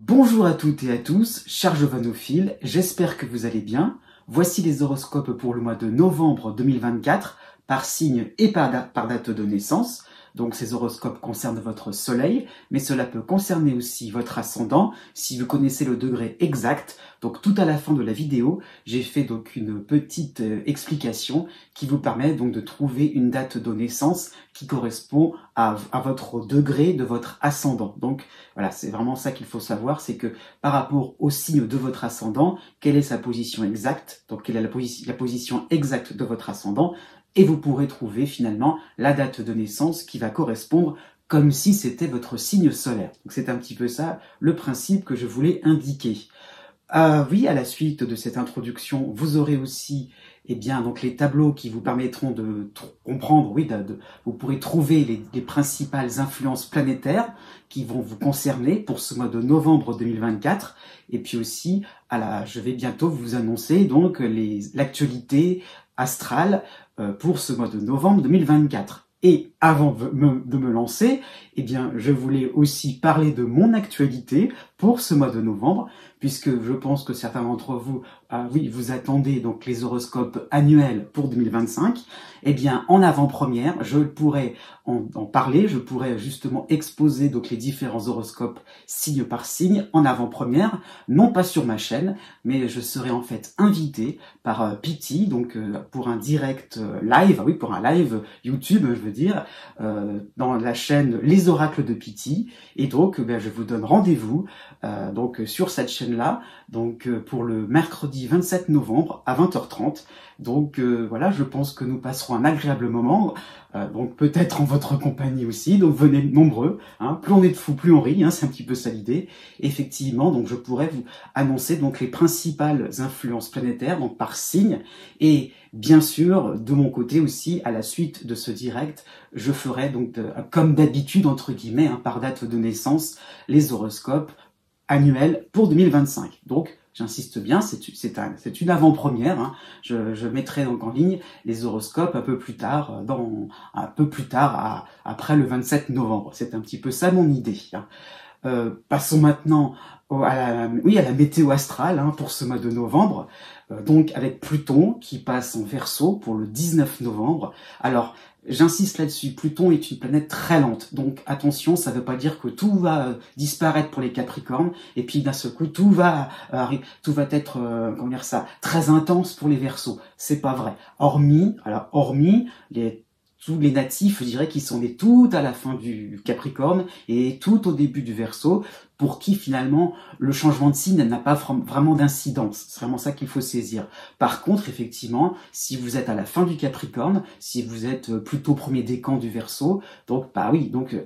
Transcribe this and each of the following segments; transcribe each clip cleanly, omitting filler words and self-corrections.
Bonjour à toutes et à tous, chers jovanophiles, j'espère que vous allez bien. Voici les horoscopes pour le mois de novembre 2024, par signe et par date de naissance. Donc ces horoscopes concernent votre soleil, mais cela peut concerner aussi votre ascendant, si vous connaissez le degré exact. Donc tout à la fin de la vidéo, j'ai fait donc une petite explication qui vous permet donc de trouver une date de naissance qui correspond à votre degré de votre ascendant. Donc voilà, c'est vraiment ça qu'il faut savoir, c'est que par rapport au signe de votre ascendant, quelle est sa position exacte, donc quelle est la position exacte de votre ascendant, et vous pourrez trouver finalement la date de naissance qui va correspondre comme si c'était votre signe solaire. Donc c'est un petit peu ça le principe que je voulais indiquer. Oui, à la suite de cette introduction, vous aurez aussi donc les tableaux qui vous permettront de comprendre, vous pourrez trouver les principales influences planétaires qui vont vous concerner pour ce mois de novembre 2024. Et puis aussi, je vais bientôt vous annoncer donc l'actualité astrale pour ce mois de novembre 2024. Et avant de me lancer, je voulais aussi parler de mon actualité pour ce mois de novembre, puisque je pense que certains d'entre vous, vous attendez donc les horoscopes annuels pour 2025. En avant-première, je pourrais en parler, je pourrais justement exposer donc les différents horoscopes signe par signe en avant-première, non pas sur ma chaîne, mais je serai en fait invité par Pity, donc pour un direct live, pour un live YouTube, je veux dire, dans la chaîne Les Oracles de Pity. Et donc, je vous donne rendez-vous sur cette chaîne-là, pour le mercredi 27 novembre à 20h30. Donc voilà, je pense que nous passerons un agréable moment, donc peut-être en votre compagnie aussi, donc venez nombreux, plus on est de fous, plus on rit, c'est un petit peu ça l'idée. Effectivement, donc je pourrais vous annoncer donc les principales influences planétaires, donc par signe, et bien sûr, de mon côté aussi, à la suite de ce direct, je ferai donc, comme d'habitude, entre guillemets, par date de naissance, les horoscopes annuels pour 2025. Donc, j'insiste bien, c'est une avant-première. Je mettrai donc en ligne les horoscopes un peu plus tard, après le 27 novembre. C'est un petit peu ça mon idée. Passons maintenant à la météo astrale pour ce mois de novembre. Donc avec Pluton qui passe en Verseau pour le 19 novembre. Alors, j'insiste là-dessus, Pluton est une planète très lente, donc attention, ça ne veut pas dire que tout va disparaître pour les Capricornes, et puis d'un seul coup, tout va être, très intense pour les Verseaux. C'est pas vrai. Hormis tous les natifs, je dirais, qui sont nés tout à la fin du Capricorne et tout au début du Verseau, pour qui finalement le changement de signe n'a pas vraiment d'incidence. C'est vraiment ça qu'il faut saisir. Par contre, effectivement, si vous êtes à la fin du Capricorne, si vous êtes plutôt premier décan du Verseau, donc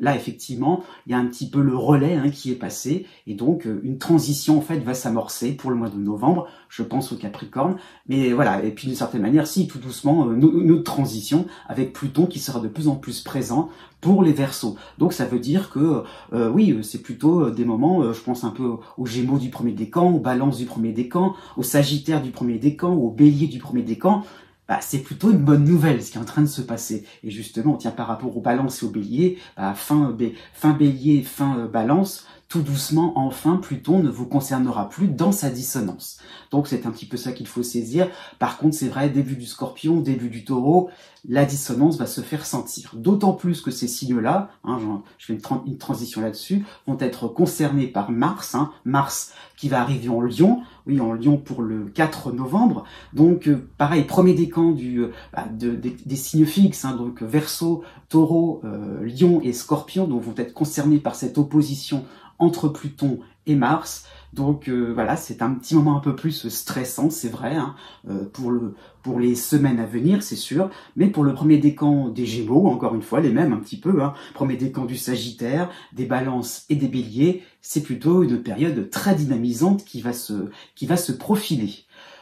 là effectivement, il y a un petit peu le relais qui est passé, et donc une transition en fait va s'amorcer pour le mois de novembre. Je pense au Capricorne, mais voilà, et puis d'une certaine manière, tout doucement, une autre transition avec Pluton qui sera de plus en plus présent pour les Verseaux. Donc ça veut dire que c'est plutôt des moments, je pense un peu aux Gémeaux du premier décan, aux Balances du premier décan, aux Sagittaires du premier décan, aux Béliers du premier décan. C'est plutôt une bonne nouvelle ce qui est en train de se passer. Et justement, par rapport aux Balances et aux Béliers, fin Bélier, fin Balance, tout doucement, enfin, Pluton ne vous concernera plus dans sa dissonance. Donc c'est un petit peu ça qu'il faut saisir. Par contre, c'est vrai, début du Scorpion, début du Taureau, la dissonance va se faire sentir. D'autant plus que ces signes-là, je fais une transition là-dessus, vont être concernés par Mars, Mars qui va arriver en Lion, en Lion pour le 4 novembre. Donc pareil, premier décan des signes fixes, donc Verseau, Taureau, Lion et Scorpion, donc vont être concernés par cette opposition entre Pluton et Mars. Donc voilà, c'est un petit moment un peu plus stressant, c'est vrai, pour les semaines à venir, c'est sûr. Mais pour le premier décan des Gémeaux, encore une fois, les mêmes un petit peu, premier décan du Sagittaire, des Balances et des Béliers, c'est plutôt une période très dynamisante qui va se profiler.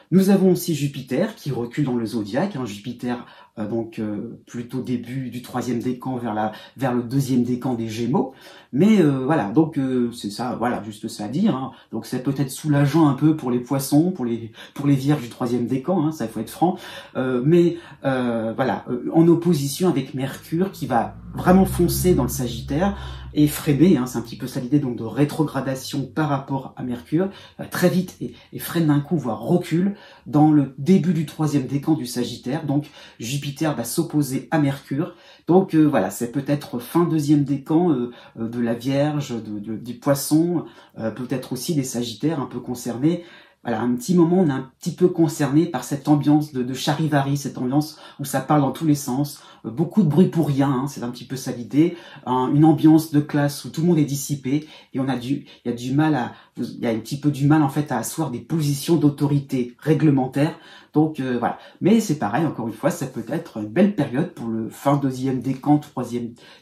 Nous avons aussi Jupiter qui recule dans le zodiaque, Jupiter donc plutôt début du 3e décan vers le 2e décan des Gémeaux. Mais voilà, donc c'est ça, voilà, juste ça à dire. Hein. Donc c'est peut-être soulageant un peu pour les Poissons, pour les Vierges du 3e décan, hein, ça il faut être franc. Mais voilà, en opposition avec Mercure qui va vraiment foncer dans le Sagittaire et freiner, hein, c'est un petit peu ça l'idée donc de rétrogradation par rapport à Mercure, très vite et freine d'un coup, voire recule dans le début du 3e décan du Sagittaire. Donc Jupiter va s'opposer à Mercure. Donc voilà, c'est peut-être fin 2e décan de la Vierge, des Poissons, peut-être aussi des Sagittaires un peu concernés. Voilà, un petit moment, on est un petit peu concerné par cette ambiance de charivari, cette ambiance où ça parle dans tous les sens, beaucoup de bruit pour rien, hein, c'est un petit peu ça l'idée, une ambiance de classe où tout le monde est dissipé et il y a un petit peu du mal en fait à asseoir des positions d'autorité réglementaire. Donc voilà, mais c'est pareil, encore une fois, ça peut être une belle période pour le fin 2e décan,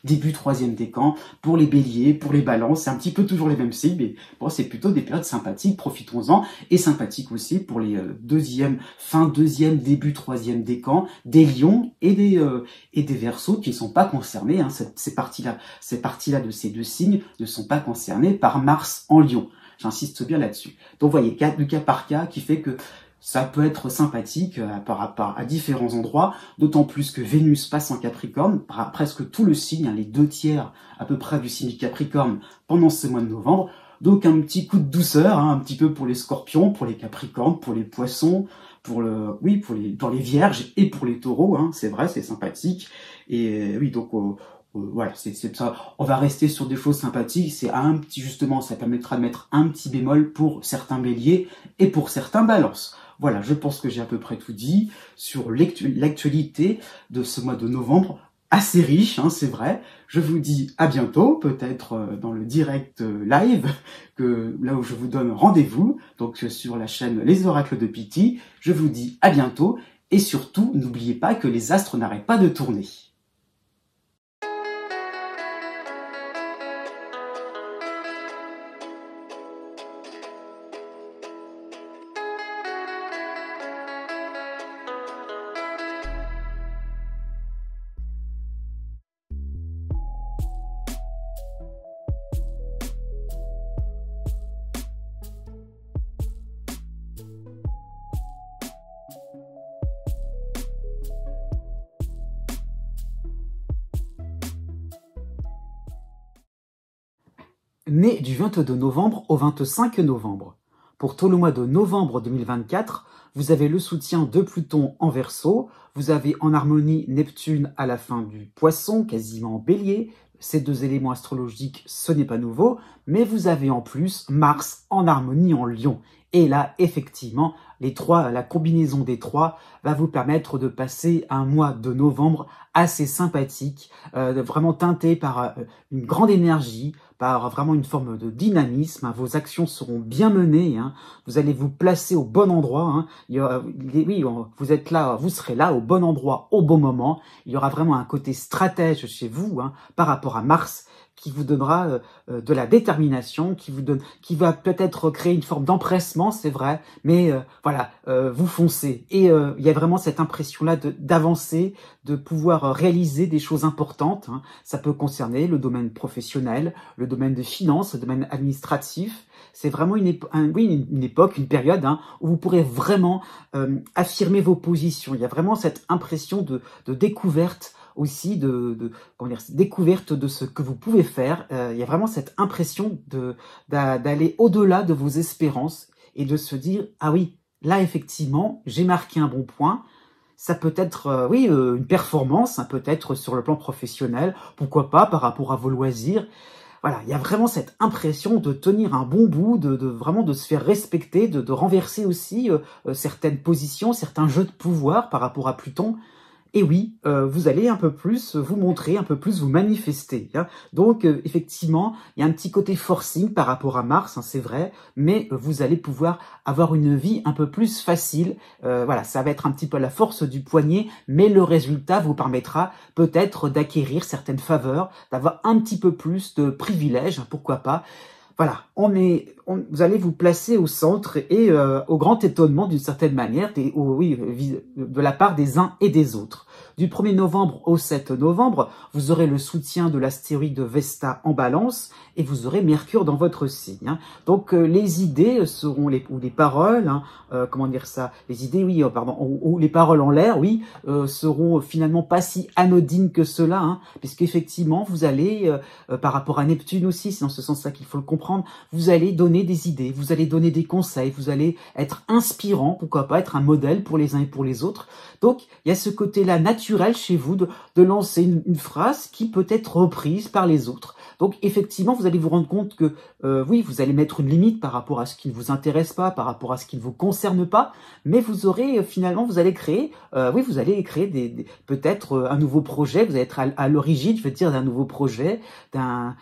début 3e décan, pour les béliers, pour les balances, c'est un petit peu toujours les mêmes signes, mais bon, c'est plutôt des périodes sympathiques, profitons-en, et sympathiques aussi pour les fin 2e, début 3e décan, des lions et des verseaux qui ne sont pas concernés, hein, ces parties-là de ces deux signes ne sont pas concernées par Mars en lion. J'insiste bien là-dessus. Donc vous voyez, du cas par cas qui fait que ça peut être sympathique à différents endroits, d'autant plus que Vénus passe en Capricorne, presque tout le signe, hein, les 2/3 à peu près du signe Capricorne pendant ce mois de novembre. Donc un petit coup de douceur, hein, un petit peu pour les Scorpions, pour les Capricornes, pour les Poissons, pour les Vierges et pour les Taureaux. Hein, c'est vrai, c'est sympathique. Et oui, donc voilà, c'est ça. On va rester sur des choses sympathiques. Justement, ça permettra de mettre un petit bémol pour certains Béliers et pour certains Balances. Voilà, je pense que j'ai à peu près tout dit sur l'actualité de ce mois de novembre, assez riche, hein, c'est vrai. Je vous dis à bientôt, peut-être dans le direct live, là où je vous donne rendez-vous, donc sur la chaîne Les Oracles de Pitti. Je vous dis à bientôt, et surtout, n'oubliez pas que les astres n'arrêtent pas de tourner. Né du 22 novembre au 25 novembre. Pour tout le mois de novembre 2024, vous avez le soutien de Pluton en Verseau, vous avez en harmonie Neptune à la fin du Poisson, quasiment en Bélier. Ces deux éléments astrologiques, ce n'est pas nouveau, mais vous avez en plus Mars en harmonie en Lion. Et là, effectivement, la combinaison des trois va vous permettre de passer un mois de novembre assez sympathique, vraiment teinté par une grande énergie, par vraiment une forme de dynamisme. Hein. Vos actions seront bien menées, hein. Vous allez vous placer au bon endroit. Hein. Vous êtes là, vous serez là au bon endroit, au bon moment. Il y aura vraiment un côté stratège chez vous, hein, par rapport à Mars, qui vous donnera de la détermination, qui va peut-être créer une forme d'empressement, c'est vrai, mais voilà, vous foncez. Et il y a vraiment cette impression-là d'avancer, de pouvoir réaliser des choses importantes. Hein. Ça peut concerner le domaine professionnel, le domaine des finances, le domaine administratif. C'est vraiment une époque, une période, hein, où vous pourrez vraiment affirmer vos positions. Il y a vraiment cette impression de découverte, aussi découverte de ce que vous pouvez faire. Il y a vraiment cette impression d'aller au-delà de vos espérances et de se dire, ah oui, là effectivement, j'ai marqué un bon point. Ça peut être, une performance, hein, peut-être sur le plan professionnel, pourquoi pas par rapport à vos loisirs. Voilà, il y a vraiment cette impression de tenir un bon bout, vraiment de se faire respecter, de renverser aussi certaines positions, certains jeux de pouvoir par rapport à Pluton. Et oui, vous allez un peu plus vous montrer, un peu plus vous manifester. Hein. Donc, effectivement, il y a un petit côté forcing par rapport à Mars, hein, c'est vrai, mais vous allez pouvoir avoir une vie un peu plus facile. Voilà, ça va être un petit peu la force du poignet, mais le résultat vous permettra peut-être d'acquérir certaines faveurs, d'avoir un petit peu plus de privilèges, hein, pourquoi pas. Voilà, vous allez vous placer au centre et au grand étonnement d'une certaine manière, de la part des uns et des autres. Du 1er novembre au 7 novembre, vous aurez le soutien de l'astéroïde Vesta en balance et vous aurez Mercure dans votre signe. Hein. Donc les idées seront ou les paroles, hein, comment dire ça, les idées, oui, pardon, ou les paroles en l'air, oui, seront finalement pas si anodines que cela, hein, puisqu'effectivement vous allez, par rapport à Neptune aussi, c'est dans ce sens-là qu'il faut le comprendre, vous allez donner des idées, vous allez donner des conseils, vous allez être inspirant, pourquoi pas être un modèle pour les uns et pour les autres. Donc il y a ce côté-là naturel chez vous de lancer une phrase qui peut être reprise par les autres. Donc effectivement, vous allez vous rendre compte que oui, vous allez mettre une limite par rapport à ce qui ne vous intéresse pas, par rapport à ce qui ne vous concerne pas, mais vous aurez finalement, vous allez créer, oui, vous allez créer peut-être un nouveau projet. Vous allez être à l'origine, je veux dire, d'un nouveau projet, d'une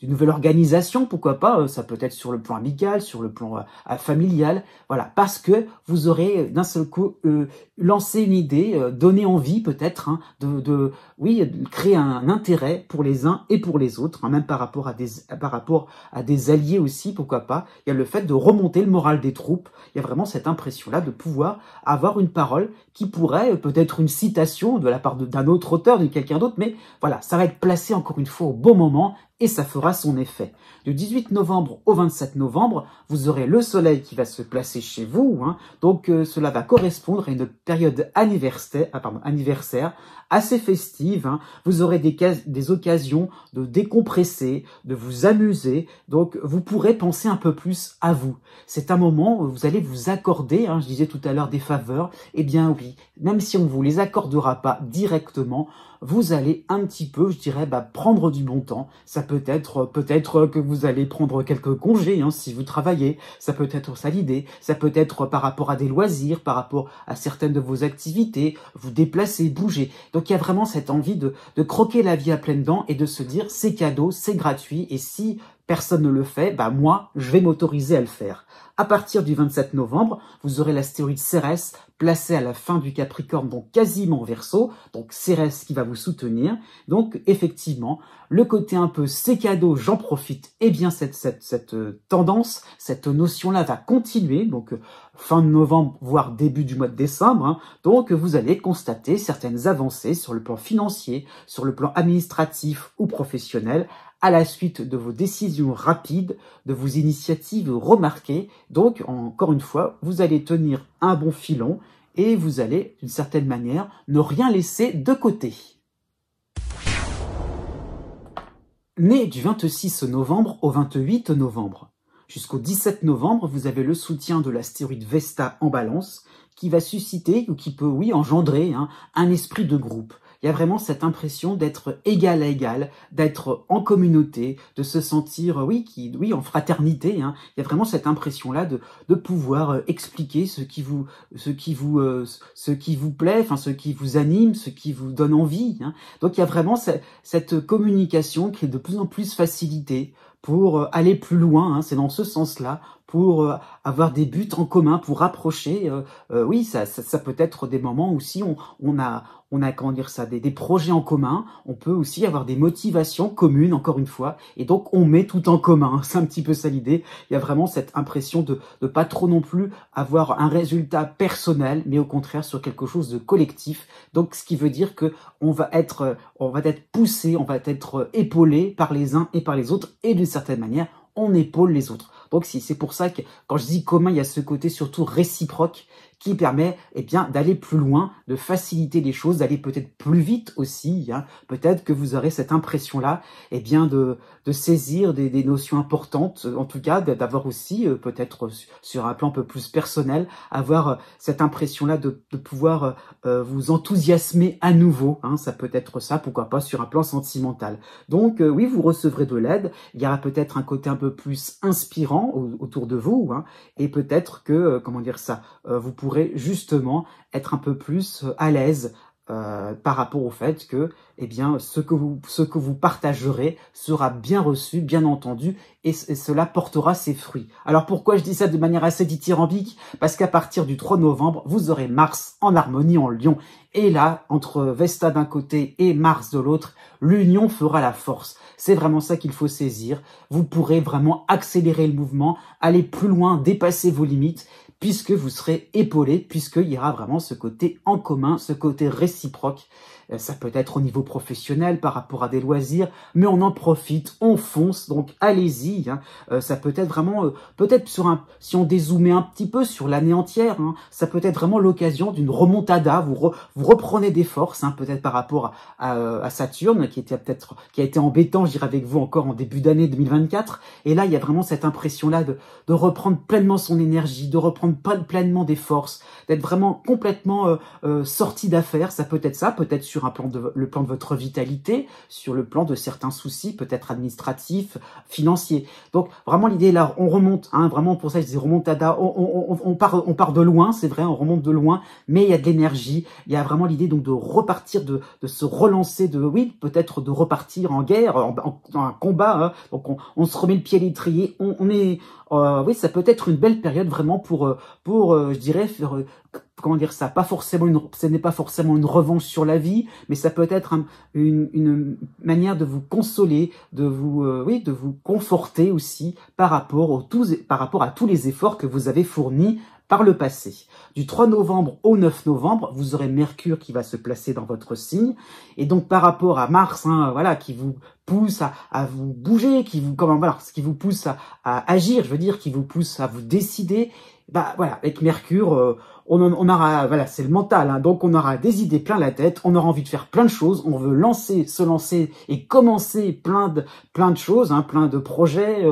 nouvelle organisation, pourquoi pas. Ça peut être sur le plan amical, sur le plan familial, voilà, parce que vous aurez d'un seul coup lancé une idée, donné envie peut-être, hein, de créer un intérêt pour les uns et pour les autres, hein, même par rapport à des alliés aussi, pourquoi pas. Il y a le fait de remonter le moral des troupes. Il y a vraiment cette impression-là de pouvoir avoir une parole qui pourrait peut-être une citation de la part d'un autre auteur, de quelqu'un d'autre, mais voilà, ça va être placé encore une fois au bon moment et ça fera son effet. Du 18 novembre au 27 novembre, vous aurez le soleil qui va se placer chez vous, hein, donc cela va correspondre à une période anniversaire assez festive, hein. Vous aurez des occasions de décompresser, de vous amuser, donc vous pourrez penser un peu plus à vous. C'est un moment où vous allez vous accorder, hein, je disais tout à l'heure des faveurs, eh bien oui, même si on ne vous les accordera pas directement, vous allez un petit peu, je dirais, prendre du bon temps. Ça peut être que vous allez prendre quelques congés, hein, si vous travaillez. Ça peut être ça l'idée. Ça peut être par rapport à des loisirs, par rapport à certaines de vos activités, vous déplacer, bouger. Donc il y a vraiment cette envie de croquer la vie à pleines dents et de se dire c'est cadeau, c'est gratuit et si personne ne le fait, moi, je vais m'autoriser à le faire. À partir du 27 novembre, vous aurez l'astéroïde Cérès placé à la fin du Capricorne, donc quasiment en Verseau, donc Cérès qui va vous soutenir. Donc effectivement, le côté un peu c'est cadeau, j'en profite, eh bien cette tendance, cette notion-là va continuer, donc fin de novembre, voire début du mois de décembre, hein. Donc vous allez constater certaines avancées sur le plan financier, sur le plan administratif ou professionnel, à la suite de vos décisions rapides, de vos initiatives remarquées. Donc, encore une fois, vous allez tenir un bon filon et vous allez, d'une certaine manière, ne rien laisser de côté. Né du 26 novembre au 28 novembre. Jusqu'au 17 novembre, vous avez le soutien de l'astéroïde Vesta en balance qui va susciter, ou qui peut, oui, engendrer un esprit de groupe. Il y a vraiment cette impression d'être égal à égal, d'être en communauté, de se sentir, en fraternité, hein. Il y a vraiment cette impression-là de pouvoir expliquer ce qui vous plaît, enfin ce qui vous anime, ce qui vous donne envie, hein. Donc il y a vraiment cette communication qui est de plus en plus facilitée pour aller plus loin, hein. C'est dans ce sens-là, pour avoir des buts en commun, pour rapprocher. Ça peut être des moments où si on a comment dire ça, des projets en commun, on peut aussi avoir des motivations communes, encore une fois, et donc on met tout en commun. C'est un petit peu ça l'idée. Il y a vraiment cette impression de pas trop non plus avoir un résultat personnel, mais au contraire sur quelque chose de collectif. Donc ce qui veut dire que on va être poussé, on va être épaulé par les uns et par les autres, et d'une certaine manière, on épaule les autres. Donc c'est pour ça que quand je dis commun, il y a ce côté surtout réciproque qui permet d'aller plus loin, de faciliter les choses, d'aller peut-être plus vite aussi, hein. Peut-être que vous aurez cette impression-là de saisir des notions importantes, en tout cas d'avoir aussi peut-être sur un plan un peu plus personnel, avoir cette impression-là de pouvoir vous enthousiasmer à nouveau, hein. Ça peut être ça, pourquoi pas sur un plan sentimental. Donc oui, vous recevrez de l'aide, il y aura peut-être un côté un peu plus inspirant autour de vous, hein, et peut-être que, vous pourrez justement être un peu plus à l'aise par rapport au fait que ce que vous partagerez sera bien reçu, bien entendu, et cela portera ses fruits. Alors pourquoi je dis ça de manière assez dithyrambique? Parce qu'à partir du 3 novembre, vous aurez Mars en harmonie en Lion. Et là, entre Vesta d'un côté et Mars de l'autre, l'union fera la force. C'est vraiment ça qu'il faut saisir. Vous pourrez vraiment accélérer le mouvement, aller plus loin, dépasser vos limites, puisque vous serez épaulé, puisqu'il y aura vraiment ce côté en commun, ce côté réciproque. Ça peut être au niveau professionnel, par rapport à des loisirs, mais on en profite, on fonce, donc allez-y. Ça peut être vraiment, peut-être si on dézoomait un petit peu sur l'année entière, ça peut être vraiment l'occasion d'une remontada. Vous reprenez des forces, peut-être par rapport à Saturne, qui a été embêtant, je dirais, avec vous encore en début d'année 2024. Et là, il y a vraiment cette impression-là de reprendre pleinement son énergie, de reprendre pleinement des forces, d'être vraiment complètement sorti d'affaires. Ça peut être ça, peut-être sur le plan de votre vitalité, sur le plan de certains soucis, peut-être administratifs, financiers. Donc vraiment l'idée là, on remonte, vraiment pour ça je dis remontada, on part de loin, c'est vrai, on remonte de loin, mais il y a de l'énergie, il y a vraiment l'idée donc de repartir, de se relancer, peut-être de repartir en guerre, en un combat, donc on se remet le pied à l'étrier, oui, ça peut être une belle période vraiment pour je dirais, faire, comment dire ça, ce n'est pas forcément une revanche sur la vie, mais ça peut être une manière de vous consoler, de vous conforter aussi par rapport à tous les efforts que vous avez fournis par le passé. Du 3 novembre au 9 novembre, vous aurez Mercure qui va se placer dans votre signe. Et donc, par rapport à Mars, qui vous pousse à vous bouger, qui vous pousse à agir, je veux dire, qui vous pousse à vous décider, avec Mercure, on aura, c'est le mental, donc on aura des idées plein la tête, on aura envie de faire plein de choses, on veut se lancer et commencer plein de choses, plein de projets,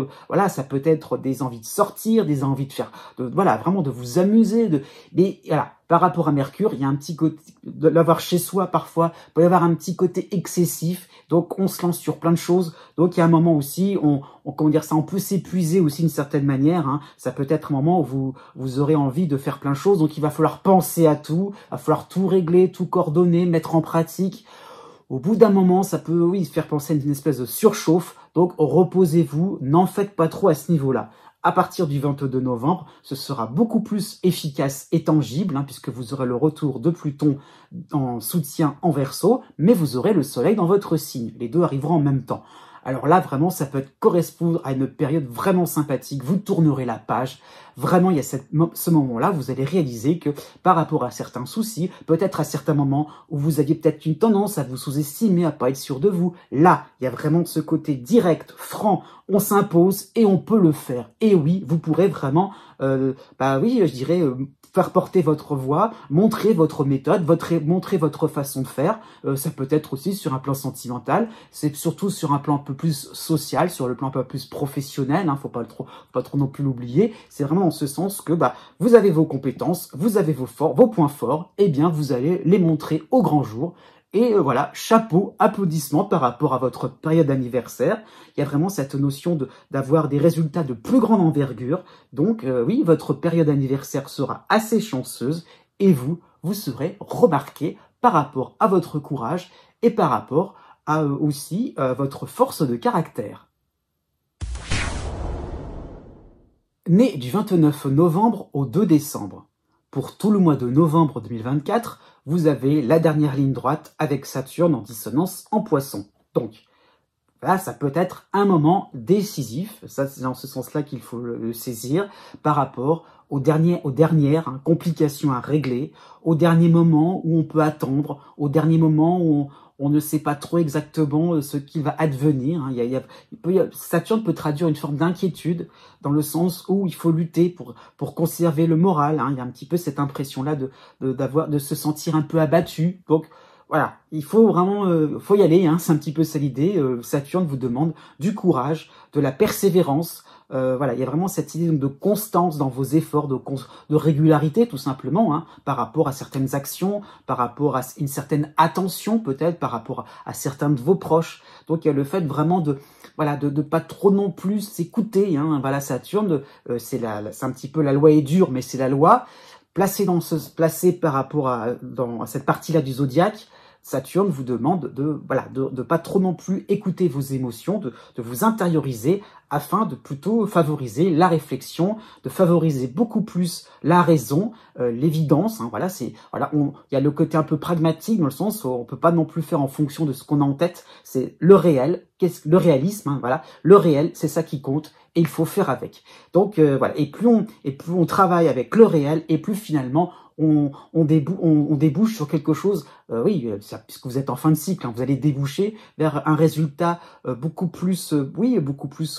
ça peut être des envies de sortir, des envies de faire, vraiment de vous amuser, mais voilà. Par rapport à Mercure, il y a un petit côté, de l'avoir chez soi parfois, il peut y avoir un petit côté excessif, donc on se lance sur plein de choses, donc il y a un moment aussi, on peut s'épuiser aussi d'une certaine manière, ça peut être un moment où vous aurez envie de faire plein de choses, donc il va falloir penser à tout, il va falloir tout régler, tout coordonner, mettre en pratique. Au bout d'un moment, ça peut, faire penser à une espèce de surchauffe, donc reposez-vous, n'en faites pas trop à ce niveau-là. À partir du 22 novembre, ce sera beaucoup plus efficace et tangible, puisque vous aurez le retour de Pluton en soutien en Verseau, mais vous aurez le Soleil dans votre signe. Les deux arriveront en même temps. Alors là, vraiment, ça peut correspondre à une période vraiment sympathique. Vous tournerez la page. Vraiment, il y a ce moment-là, vous allez réaliser que par rapport à certains soucis, peut-être à certains moments où vous aviez peut-être une tendance à vous sous-estimer, à pas être sûr de vous, là, il y a vraiment ce côté direct, franc, on s'impose et on peut le faire. Et oui, vous pourrez vraiment, je dirais, faire porter votre voix, montrer votre méthode, montrer votre façon de faire. Ça peut être aussi sur un plan sentimental, c'est surtout sur un plan un peu plus social, sur le plan un peu plus professionnel, faut pas trop non plus l'oublier. C'est vraiment en ce sens que vous avez vos compétences, vous avez vos points forts, et bien vous allez les montrer au grand jour. Et voilà, chapeau, applaudissements par rapport à votre période d'anniversaire. Il y a vraiment cette notion d'avoir des résultats de plus grande envergure. Donc oui, votre période d'anniversaire sera assez chanceuse et vous serez remarqué par rapport à votre courage et par rapport à aussi votre force de caractère. Né du 29 novembre au 2 décembre. Pour tout le mois de novembre 2024, vous avez la dernière ligne droite avec Saturne en dissonance en Poisson. Donc, là, ça peut être un moment décisif, ça c'est dans ce sens-là qu'il faut le saisir, par rapport aux dernières complications à régler, au dernier moment où on peut attendre, au dernier moment où on ne sait pas trop exactement ce qui va advenir. Saturne peut traduire une forme d'inquiétude dans le sens où il faut lutter pour conserver le moral. Il y a un petit peu cette impression-là de se sentir un peu abattu. Donc voilà, il faut vraiment, faut y aller. C'est un petit peu ça l'idée. Saturne vous demande du courage, de la persévérance. Il y a vraiment cette idée de constance dans vos efforts, de régularité tout simplement, par rapport à certaines actions, par rapport à une certaine attention peut-être, par rapport à certains de vos proches. Donc il y a le fait vraiment de pas trop non plus s'écouter. Saturne, c'est un petit peu la loi est dure, mais c'est la loi. Placé par rapport à cette partie-là du zodiaque, Saturne vous demande de pas trop non plus écouter vos émotions, de vous intérioriser afin de plutôt favoriser la réflexion, de favoriser beaucoup plus la raison, l'évidence. Hein, voilà, il y a le côté un peu pragmatique dans le sens où on peut pas non plus faire en fonction de ce qu'on a en tête. C'est le réel, le réalisme. Hein, voilà, le réel, c'est ça qui compte. Et il faut faire avec. Donc voilà. Et plus on travaille avec le réel, et plus finalement on débouche sur quelque chose. Puisque vous êtes en fin de cycle, hein, vous allez déboucher vers un résultat beaucoup plus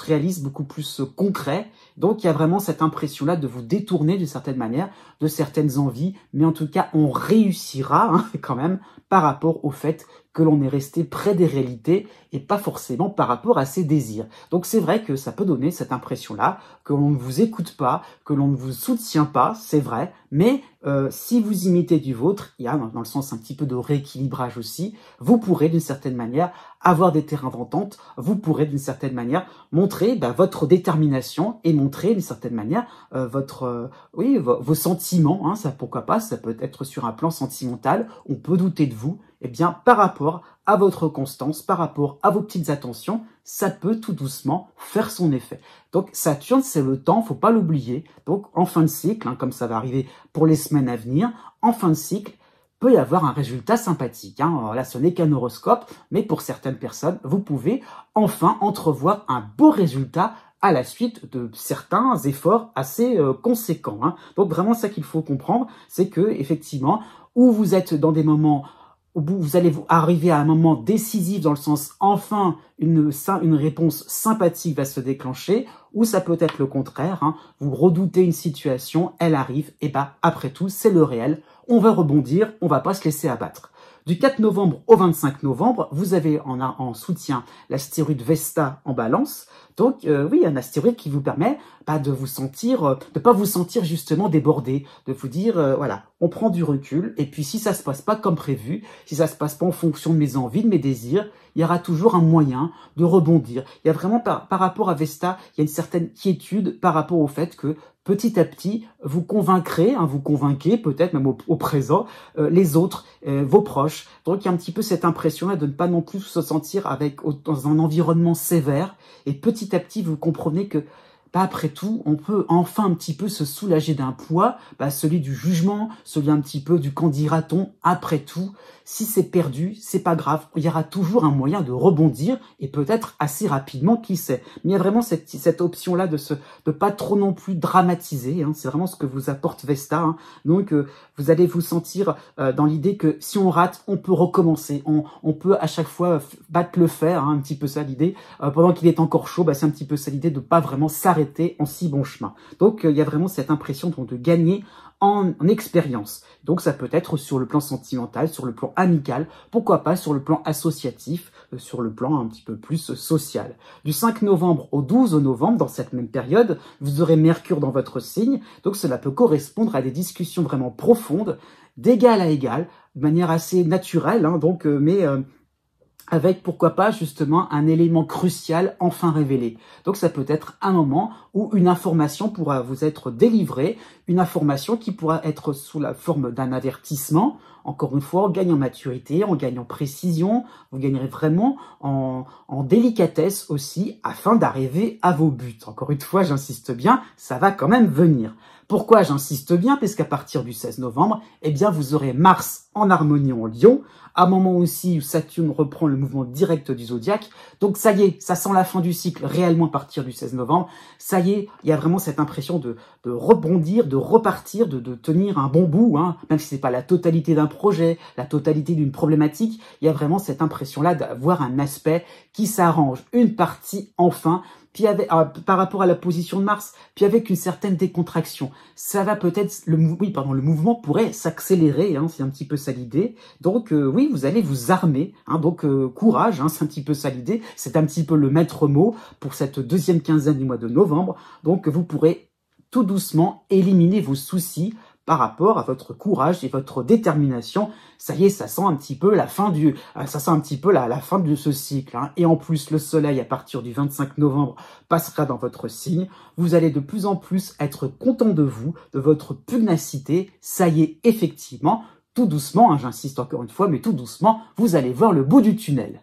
réaliste, beaucoup plus concret. Donc il y a vraiment cette impression-là de vous détourner d'une certaine manière de certaines envies, mais en tout cas on réussira hein, quand même par rapport au fait que l'on est resté près des réalités et pas forcément par rapport à ses désirs. Donc c'est vrai que ça peut donner cette impression-là, que l'on ne vous écoute pas, que l'on ne vous soutient pas, c'est vrai, mais si vous imitez du vôtre, il y a dans le sens un petit peu de rééquilibrage aussi, vous pourrez d'une certaine manière avoir des terrains d'entente, vous pourrez d'une certaine manière montrer votre détermination et montrer d'une certaine manière vos sentiments, hein, ça pourquoi pas, ça peut être sur un plan sentimental, on peut douter de vous, eh bien par rapport à votre constance, par rapport à vos petites attentions, ça peut tout doucement faire son effet. Donc Saturne, c'est le temps, faut pas l'oublier. Donc en fin de cycle, hein, comme ça va arriver pour les semaines à venir, en fin de cycle, peut y avoir un résultat sympathique. Hein. Alors là, ce n'est qu'un horoscope, mais pour certaines personnes, vous pouvez enfin entrevoir un beau résultat à la suite de certains efforts assez conséquents. Hein. Donc vraiment, ça qu'il faut comprendre, c'est que effectivement, où vous êtes dans des moments où vous allez arriver à un moment décisif dans le sens enfin une réponse sympathique va se déclencher, ou ça peut être le contraire, hein, vous redoutez une situation, elle arrive, et après tout c'est le réel, on va rebondir, on va pas se laisser abattre. Du 4 novembre au 25 novembre, vous avez en soutien l'astéroïde Vesta en Balance. Donc un astéroïde qui vous permet de pas vous sentir justement débordé, de vous dire on prend du recul et puis si ça se passe pas comme prévu, si ça se passe pas en fonction de mes envies, de mes désirs, il y aura toujours un moyen de rebondir. Il y a vraiment par rapport à Vesta, il y a une certaine quiétude par rapport au fait que petit à petit, vous convaincrez, vous convainquez peut-être même au présent, les autres, vos proches. Donc il y a un petit peu cette impression-là de ne pas non plus se sentir dans un environnement sévère. Et petit à petit, vous comprenez que après tout, on peut enfin un petit peu se soulager d'un poids, celui du jugement, celui un petit peu du qu'en dira-t-on. Après tout, si c'est perdu, c'est pas grave. Il y aura toujours un moyen de rebondir et peut-être assez rapidement, qui sait. Mais il y a vraiment cette option-là de pas trop non plus dramatiser. Hein. C'est vraiment ce que vous apporte Vesta. Hein. Donc, vous allez vous sentir dans l'idée que si on rate, on peut recommencer. On peut à chaque fois battre le fer, hein, un petit peu ça l'idée. Pendant qu'il est encore chaud, c'est un petit peu ça l'idée de pas vraiment s'arrêter en si bon chemin. Donc, il y a vraiment cette impression de gagner en expérience. Donc, ça peut être sur le plan sentimental, sur le plan amical, pourquoi pas sur le plan associatif, sur le plan un petit peu plus social. Du 5 novembre au 12 novembre, dans cette même période, vous aurez Mercure dans votre signe, donc cela peut correspondre à des discussions vraiment profondes, d'égal à égal, de manière assez naturelle, hein, avec, pourquoi pas, justement, un élément crucial enfin révélé. Donc, ça peut être un moment où une information pourra vous être délivrée, une information qui pourra être sous la forme d'un avertissement. Encore une fois, on gagne en maturité, on gagne en précision, vous gagnerez vraiment en délicatesse aussi, afin d'arriver à vos buts. Encore une fois, j'insiste bien, ça va quand même venir. Pourquoi j'insiste bien? Puisqu'à partir du 16 novembre, vous aurez Mars en harmonie en Lion, à un moment aussi où Saturne reprend le mouvement direct du zodiaque. Donc ça y est, ça sent la fin du cycle réellement à partir du 16 novembre. Ça y est, il y a vraiment cette impression de rebondir, de repartir, de tenir un bon bout, hein, même si c'est pas la totalité d'un projet, la totalité d'une problématique. Il y a vraiment cette impression-là d'avoir un aspect qui s'arrange, une partie enfin. Puis par rapport à la position de Mars, puis avec une certaine décontraction, ça va peut-être, le mouvement pourrait s'accélérer, hein, c'est un petit peu ça l'idée. Donc vous allez vous armer, hein, donc courage, hein, c'est un petit peu ça l'idée, c'est un petit peu le maître mot pour cette deuxième quinzaine du mois de novembre. Donc vous pourrez tout doucement éliminer vos soucis par rapport à votre courage et votre détermination. Ça y est, ça sent un petit peu la fin la fin de ce cycle. Hein. Et en plus, le soleil, à partir du 25 novembre, passera dans votre signe. Vous allez de plus en plus être content de vous, de votre pugnacité. Ça y est, effectivement, tout doucement, hein, j'insiste encore une fois, mais tout doucement, vous allez voir le bout du tunnel.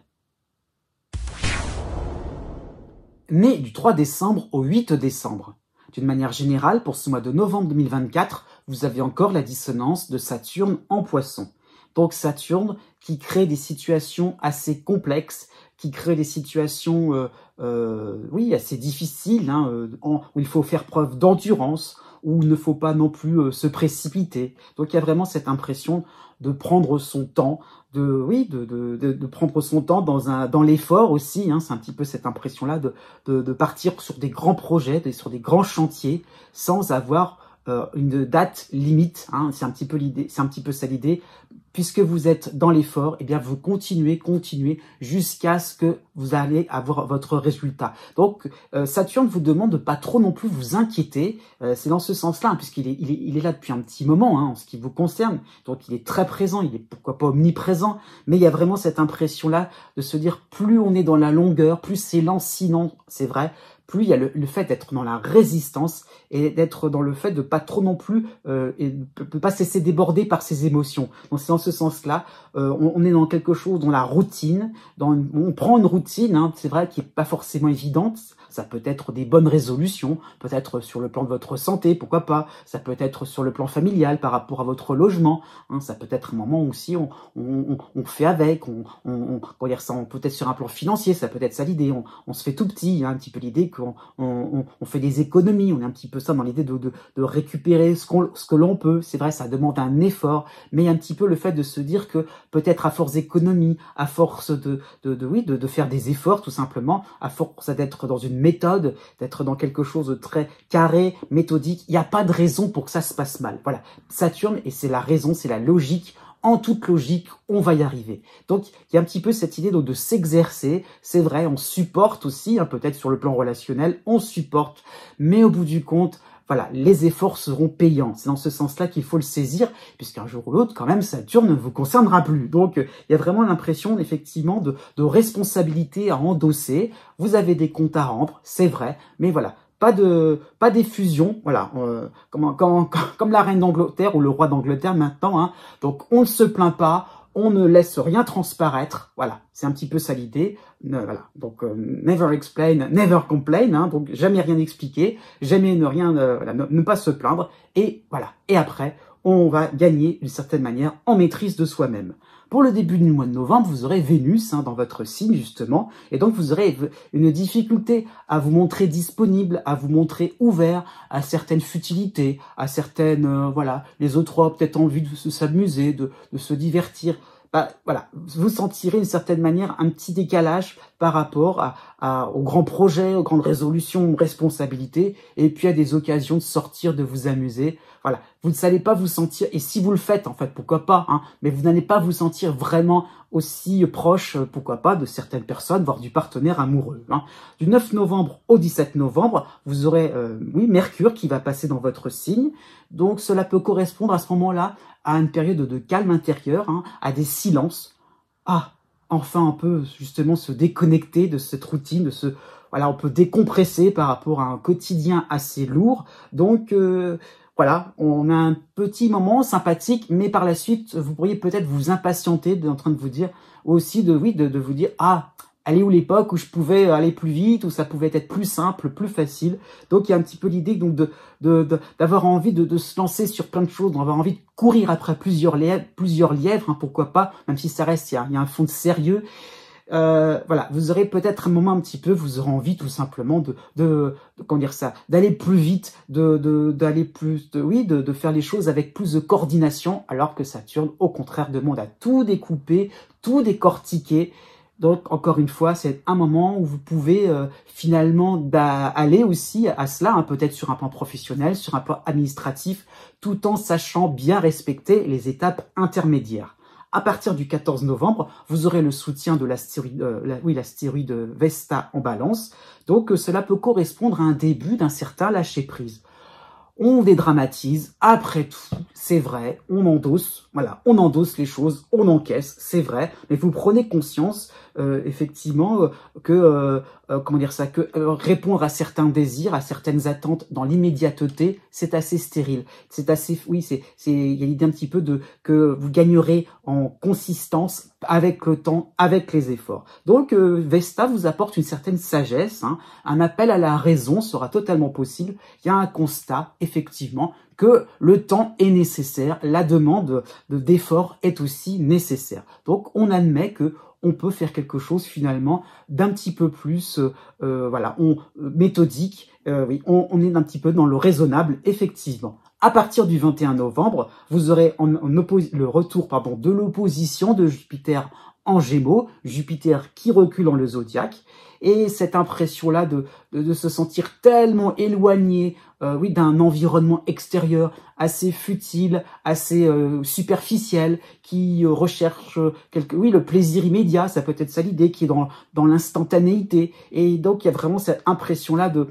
mais du 3 décembre au 8 décembre. D'une manière générale, pour ce mois de novembre 2024, vous avez encore la dissonance de Saturne en Poisson. Donc Saturne qui crée des situations assez complexes, qui crée des situations oui, assez difficiles, hein, où il faut faire preuve d'endurance, où il ne faut pas non plus se précipiter. Donc il y a vraiment cette impression de prendre son temps, de prendre son temps dans l'effort aussi, hein, c'est un petit peu cette impression-là de partir sur des grands projets, sur des grands chantiers, sans avoir une date limite, hein, c'est un petit peu l'idée, c'est un petit peu ça l'idée. Puisque vous êtes dans l'effort, eh bien vous continuez jusqu'à ce que vous allez avoir votre résultat. Donc Saturne vous demande de pas trop non plus vous inquiéter. C'est dans ce sens-là, hein, puisqu'il est là depuis un petit moment, hein, en ce qui vous concerne. Donc il est très présent, il est pourquoi pas omniprésent, mais il y a vraiment cette impression-là de se dire plus on est dans la longueur, plus c'est lancinant, c'est vrai. Plus il y a le fait d'être dans la résistance et d'être dans le fait de pas trop non plus et de pas se laisser déborder par ses émotions. Donc c'est dans ce sens-là, on est dans quelque chose, dans la routine, on prend une routine, hein, c'est vrai, qui est pas forcément évidente. Ça peut être des bonnes résolutions, peut-être sur le plan de votre santé, pourquoi pas. Ça peut être sur le plan familial par rapport à votre logement. Hein, ça peut être un moment où aussi on fait avec, comment dire ça, peut-être sur un plan financier, ça peut être ça l'idée. On se fait tout petit, hein, un petit peu l'idée qu'on fait des économies. On est un petit peu ça dans l'idée de récupérer ce que l'on peut. C'est vrai, ça demande un effort, mais un petit peu le fait de se dire que peut-être à force d'économie, à force de faire des efforts tout simplement, à force d'être dans une méthode, d'être dans quelque chose de très carré, méthodique, il n'y a pas de raison pour que ça se passe mal. Voilà, Saturne, et c'est la raison, c'est la logique. En toute logique, on va y arriver. Donc, il y a un petit peu cette idée de s'exercer. C'est vrai, on supporte aussi, hein, peut-être sur le plan relationnel, on supporte, mais au bout du compte, voilà, les efforts seront payants. C'est dans ce sens-là qu'il faut le saisir, puisqu'un jour ou l'autre, quand même, Saturne ne vous concernera plus. Donc, il y a vraiment l'impression, effectivement, de responsabilité à endosser. Vous avez des comptes à rendre, c'est vrai, mais voilà, pas d'effusion, voilà, comme la reine d'Angleterre ou le roi d'Angleterre maintenant, hein. Donc, on ne se plaint pas, on ne laisse rien transparaître, voilà, c'est un petit peu ça l'idée, voilà, donc never explain, never complain, hein, donc jamais rien expliquer, jamais voilà, ne pas se plaindre, et voilà, et après, on va gagner d'une certaine manière en maîtrise de soi-même. Pour le début du mois de novembre, vous aurez Vénus, hein, dans votre signe justement, et donc vous aurez une difficulté à vous montrer disponible, à vous montrer ouvert à certaines futilités, à certaines, voilà, les autres auront peut-être envie de s'amuser, de se divertir. Bah, voilà, vous sentirez d'une certaine manière un petit décalage par rapport aux grands projets, aux grandes résolutions, aux responsabilités, et puis à des occasions de sortir, de vous amuser. Voilà, vous ne allez pas vous sentir, et si vous le faites, en fait, pourquoi pas, hein, mais vous n'allez pas vous sentir vraiment aussi proche, pourquoi pas, de certaines personnes, voire du partenaire amoureux. Hein. Du 9 novembre au 17 novembre, vous aurez, oui, Mercure qui va passer dans votre signe, donc cela peut correspondre à ce moment-là à une période de calme intérieur, hein, à des silences. Ah, enfin on peut justement se déconnecter de cette routine, voilà, on peut décompresser par rapport à un quotidien assez lourd. Donc voilà, on a un petit moment sympathique, mais par la suite, vous pourriez peut-être vous impatienter en train de vous dire aussi de vous dire ah, elle est où l'époque où je pouvais aller plus vite, où ça pouvait être plus simple, plus facile. Donc il y a un petit peu l'idée donc d'avoir envie de se lancer sur plein de choses, d'avoir envie de courir après plusieurs lièvres, hein, pourquoi pas, même si ça reste, il y a un fond de sérieux. Voilà, vous aurez peut-être un moment un petit peu, vous aurez envie tout simplement comment dire ça, d'aller plus vite, d'aller plus, de faire les choses avec plus de coordination, alors que Saturne, au contraire, demande à tout découper, tout décortiquer. Donc, encore une fois, c'est un moment où vous pouvez finalement aller aussi à cela, hein, peut-être sur un plan professionnel, sur un plan administratif, tout en sachant bien respecter les étapes intermédiaires. À partir du 14 novembre, vous aurez le soutien de l'astéroïde Vesta en Balance. Donc, cela peut correspondre à un début d'un certain lâcher-prise. On dédramatise, après tout, c'est vrai, on endosse, voilà, on endosse les choses, on encaisse, c'est vrai, mais vous prenez conscience, effectivement, comment dire ça, que répondre à certains désirs, à certaines attentes dans l'immédiateté, c'est assez stérile. C'est assez, oui, il y a l'idée un petit peu que vous gagnerez en consistance avec le temps, avec les efforts. Donc, Vesta vous apporte une certaine sagesse, hein, un appel à la raison sera totalement possible. Il y a un constat, effectivement, que le temps est nécessaire, la demande d'effort est aussi nécessaire. Donc, on admet que on peut faire quelque chose finalement d'un petit peu plus, voilà, méthodique. Oui, on est un petit peu dans le raisonnable, effectivement. À partir du 21 novembre, vous aurez le retour de l'opposition de Jupiter en Gémeaux, Jupiter qui recule dans le zodiaque, et cette impression-là de se sentir tellement éloigné, oui, d'un environnement extérieur assez futile, assez superficiel, qui recherche le plaisir immédiat, ça peut être ça l'idée, qui est dans l'instantanéité. Et donc il y a vraiment cette impression-là de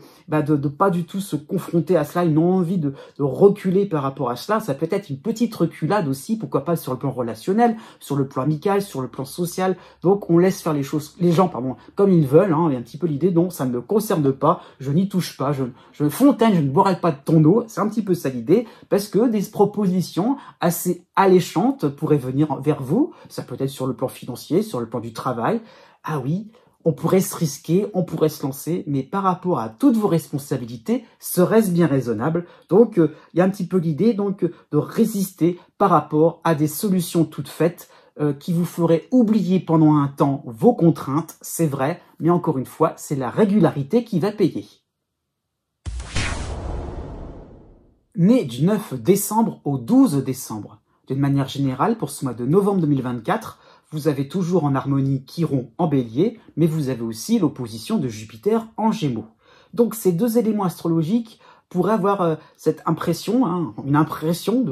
pas du tout se confronter à cela, une envie de reculer par rapport à cela. Ça peut être une petite reculade aussi, pourquoi pas sur le plan relationnel, sur le plan amical, sur le plan social. Donc on laisse faire les gens comme ils veulent, hein, et un petit peu l'idée, non, ça ne me concerne pas, je n'y touche pas, Fontaine, je ne boirai pas de ton eau, c'est un petit peu ça l'idée, parce que des propositions assez alléchantes pourraient venir vers vous, ça peut être sur le plan financier, sur le plan du travail. Ah oui, on pourrait se risquer, on pourrait se lancer, mais par rapport à toutes vos responsabilités, serait-ce bien raisonnable? Donc, il y a un petit peu l'idée de résister par rapport à des solutions toutes faites qui vous feraient oublier pendant un temps vos contraintes, c'est vrai, mais encore une fois, c'est la régularité qui va payer. Né du 9 décembre au 12 décembre. D'une manière générale, pour ce mois de novembre 2024, vous avez toujours en harmonie Chiron en bélier, mais vous avez aussi l'opposition de Jupiter en gémeaux. Donc ces deux éléments astrologiques pourraient avoir cette impression, hein, une impression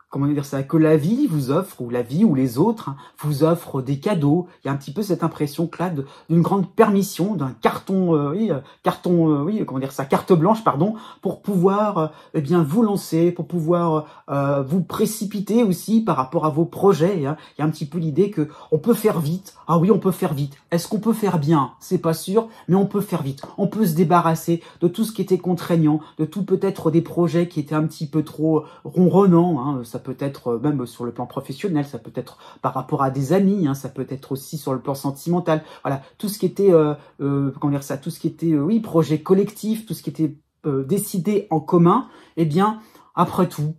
comment dire ça, que la vie vous offre, ou la vie ou les autres vous offrent des cadeaux. Il y a un petit peu cette impression que là d'une grande permission, d'un carton, comment dire ça, carte blanche, pardon, pour pouvoir bien vous lancer, pour pouvoir vous précipiter aussi par rapport à vos projets. Hein. Il y a un petit peu l'idée que on peut faire vite. Ah oui, on peut faire vite. Est-ce qu'on peut faire bien? C'est pas sûr, mais on peut faire vite. On peut se débarrasser de tout ce qui était contraignant, de tout peut-être des projets qui étaient un petit peu trop ronronnants. Hein. Ça peut être même sur le plan professionnel, ça peut être par rapport à des amis, hein, ça peut être aussi sur le plan sentimental. Voilà, tout ce qui était, comment dire ça, tout ce qui était, oui, projet collectif, tout ce qui était décidé en commun. Eh bien, après tout,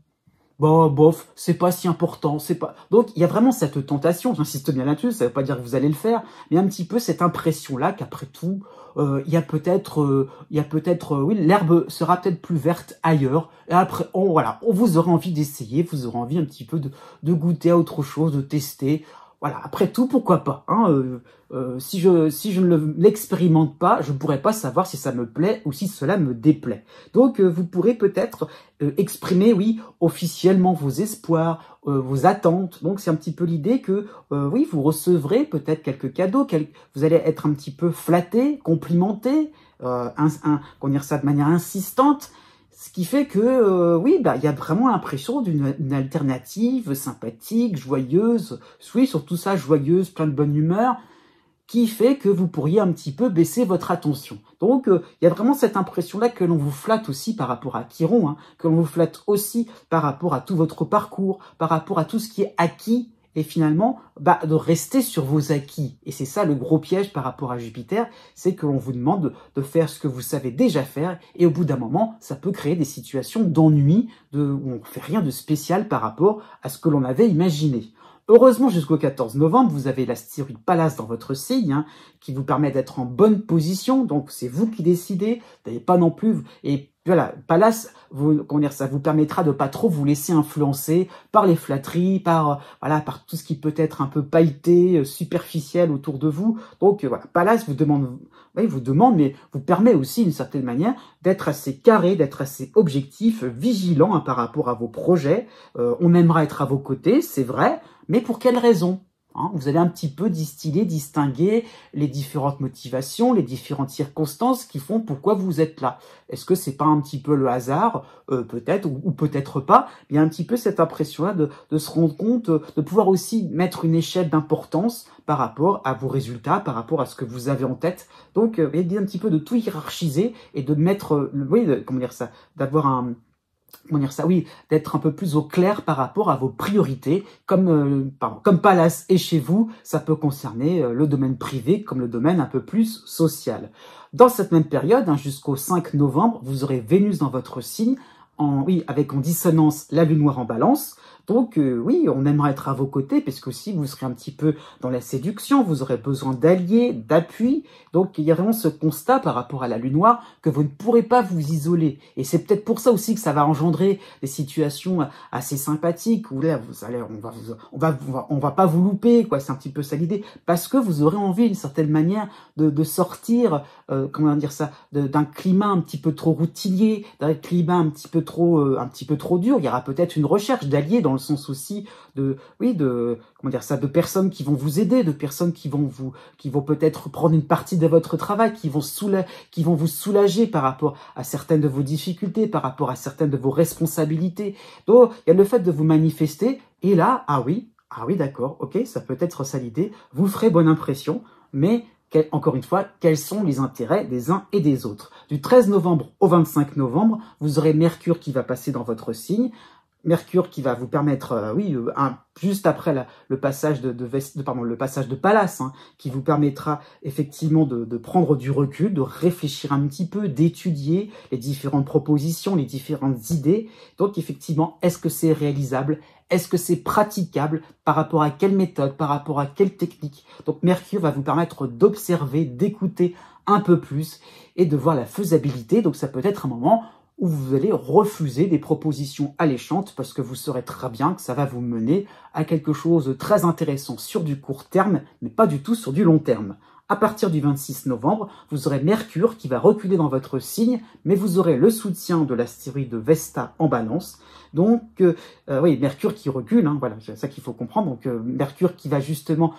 bon, bof, c'est pas si important, c'est pas. Donc, il y a vraiment cette tentation. J'insiste bien là-dessus. Ça veut pas dire que vous allez le faire, mais un petit peu cette impression-là qu'après tout, il y a peut-être, oui, l'herbe sera peut-être plus verte ailleurs. Et après, vous aurez envie d'essayer, vous aurez envie un petit peu de goûter à autre chose, de tester. Voilà, après tout, pourquoi pas, hein, si je ne l'expérimente pas, je ne pourrais pas savoir si ça me plaît ou si cela me déplaît. Donc, vous pourrez peut-être exprimer, oui, officiellement vos espoirs, vos attentes. Donc, c'est un petit peu l'idée que, oui, vous recevrez peut-être quelques cadeaux, vous allez être un petit peu flatté, complimenté, comment dire ça, de manière insistante. Ce qui fait que, oui, il y a vraiment l'impression d'une alternative sympathique, joyeuse, oui, surtout ça, joyeuse, plein de bonne humeur, qui fait que vous pourriez un petit peu baisser votre attention. Donc, il y a vraiment cette impression-là que l'on vous flatte aussi par rapport à Chiron, hein, que l'on vous flatte aussi par rapport à tout votre parcours, par rapport à tout ce qui est acquis, et finalement, de rester sur vos acquis. Et c'est ça le gros piège par rapport à Jupiter, c'est que l'on vous demande de faire ce que vous savez déjà faire, et au bout d'un moment, ça peut créer des situations d'ennui, où on ne fait rien de spécial par rapport à ce que l'on avait imaginé. Heureusement, jusqu'au 14 novembre, vous avez l'astéroïde Pallas dans votre signe, hein, qui vous permet d'être en bonne position, donc c'est vous qui décidez, vous n'avez pas non plus... Et voilà, Pallas, ça vous permettra de pas trop vous laisser influencer par les flatteries, par tout ce qui peut être un peu pailleté, superficiel autour de vous. Donc voilà, Pallas vous demande, mais vous permet aussi d'une certaine manière d'être assez carré, d'être assez objectif, vigilant, hein, par rapport à vos projets. On aimera être à vos côtés, c'est vrai, mais pour quelle raison? hein. Vous allez un petit peu distiller, distinguer les différentes motivations, les différentes circonstances qui font pourquoi vous êtes là. Est-ce que c'est pas un petit peu le hasard, peut-être, ou peut-être pas. Il y a un petit peu cette impression-là de se rendre compte, de pouvoir aussi mettre une échelle d'importance par rapport à vos résultats, par rapport à ce que vous avez en tête. Donc, il y a un petit peu de tout hiérarchiser et de mettre, comment dire ça, d'avoir un... Comment dire ça? Oui, d'être un peu plus au clair par rapport à vos priorités. Comme Palace est chez vous, ça peut concerner le domaine privé comme le domaine un peu plus social. Dans cette même période, hein, jusqu'au 5 novembre, vous aurez Vénus dans votre signe, avec en dissonance la lune noire en balance. Donc oui, on aimerait être à vos côtés, parce que aussi vous serez un petit peu dans la séduction, vous aurez besoin d'alliés, d'appui. Donc il y a vraiment ce constat par rapport à la lune noire que vous ne pourrez pas vous isoler. Et c'est peut-être pour ça aussi que ça va engendrer des situations assez sympathiques où là vous allez, on va pas vous louper, quoi. C'est un petit peu ça l'idée, parce que vous aurez envie d'une certaine manière de sortir, comment dire ça, d'un climat un petit peu trop routinier, d'un climat un petit peu trop dur. Il y aura peut-être une recherche d'alliés dans le sens aussi comment dire ça, de personnes qui vont vous aider, de personnes qui vont peut-être prendre une partie de votre travail, qui vont vous soulager par rapport à certaines de vos difficultés, par rapport à certaines de vos responsabilités. Donc, il y a le fait de vous manifester, et là, ah oui, d'accord, ok, ça peut être ça l'idée, vous ferez bonne impression, mais encore une fois, quels sont les intérêts des uns et des autres? Du 13 novembre au 25 novembre, vous aurez Mercure qui va passer dans votre signe, Mercure qui va vous permettre, juste après le passage le passage de Pallas, hein, qui vous permettra effectivement de prendre du recul, de réfléchir un petit peu, d'étudier les différentes propositions, les différentes idées. Donc effectivement, est-ce que c'est réalisable? Est-ce que c'est praticable? Par rapport à quelle méthode? Par rapport à quelle technique? Donc Mercure va vous permettre d'observer, d'écouter un peu plus et de voir la faisabilité. Donc ça peut être un moment où vous allez refuser des propositions alléchantes parce que vous saurez très bien que ça va vous mener à quelque chose de très intéressant sur du court terme, mais pas du tout sur du long terme. À partir du 26 novembre, vous aurez Mercure qui va reculer dans votre signe, mais vous aurez le soutien de l'astéroïde Vesta en balance. Donc, oui, Mercure qui recule, hein, voilà, c'est ça qu'il faut comprendre. Donc, Mercure qui va justement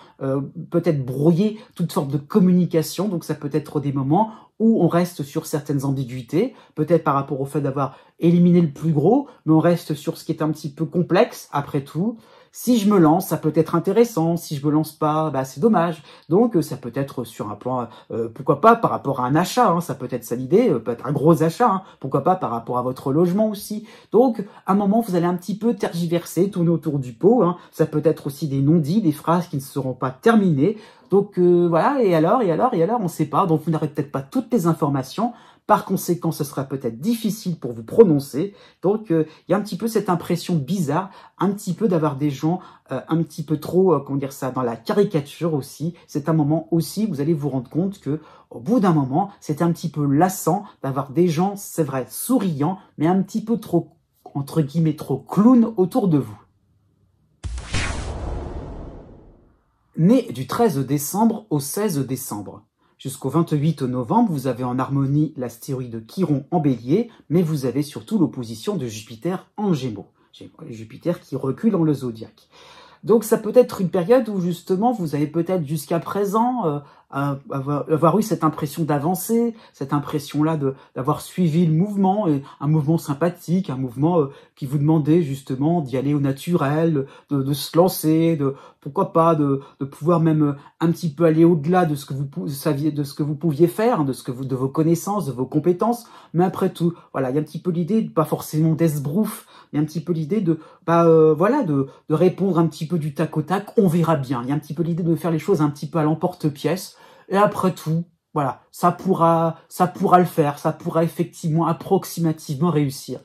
peut-être brouiller toute forme de communication. Donc, ça peut être des moments où on reste sur certaines ambiguïtés, peut-être par rapport au fait d'avoir éliminé le plus gros, mais on reste sur ce qui est un petit peu complexe, après tout. Si je me lance, ça peut être intéressant. Si je me lance pas, bah c'est dommage. Donc ça peut être sur un plan, pourquoi pas par rapport à un achat, hein, ça peut être ça l'idée, peut-être un gros achat. Hein, pourquoi pas par rapport à votre logement aussi. Donc à un moment vous allez un petit peu tergiverser, tourner autour du pot. Hein, ça peut être aussi des non-dits, des phrases qui ne seront pas terminées. Donc voilà. Et alors, on ne sait pas. Donc vous n'aurez peut-être pas toutes les informations. Par conséquent, ce sera peut-être difficile pour vous prononcer. Donc, il y a un petit peu cette impression bizarre, un petit peu d'avoir des gens un petit peu trop, comment dire ça, dans la caricature aussi. C'est un moment aussi où vous allez vous rendre compte que, au bout d'un moment, c'est un petit peu lassant d'avoir des gens, c'est vrai, souriants, mais un petit peu trop, entre guillemets, trop clown autour de vous. Né du 13 décembre au 16 décembre. Jusqu'au 28 novembre, vous avez en harmonie l'astéroïde Chiron en bélier, mais vous avez surtout l'opposition de Jupiter en gémeaux. Jupiter qui recule dans le zodiaque. Donc ça peut être une période où justement vous avez peut-être jusqu'à présent avoir eu cette impression d'avancer, cette impression-là d'avoir suivi le mouvement, et un mouvement sympathique, un mouvement qui vous demandait justement d'y aller au naturel, de se lancer, pourquoi pas de pouvoir même un petit peu aller au-delà de ce que vous saviez, de ce que vous pouviez faire, de vos connaissances, de vos compétences. Mais après tout, voilà, il y a un petit peu l'idée, pas forcément d'esbrouf, il y a un petit peu l'idée de répondre un petit peu du tac au tac, on verra bien. Il y a un petit peu l'idée de faire les choses un petit peu à l'emporte-pièce. Et après tout, voilà, ça pourra le faire, ça pourra effectivement approximativement réussir.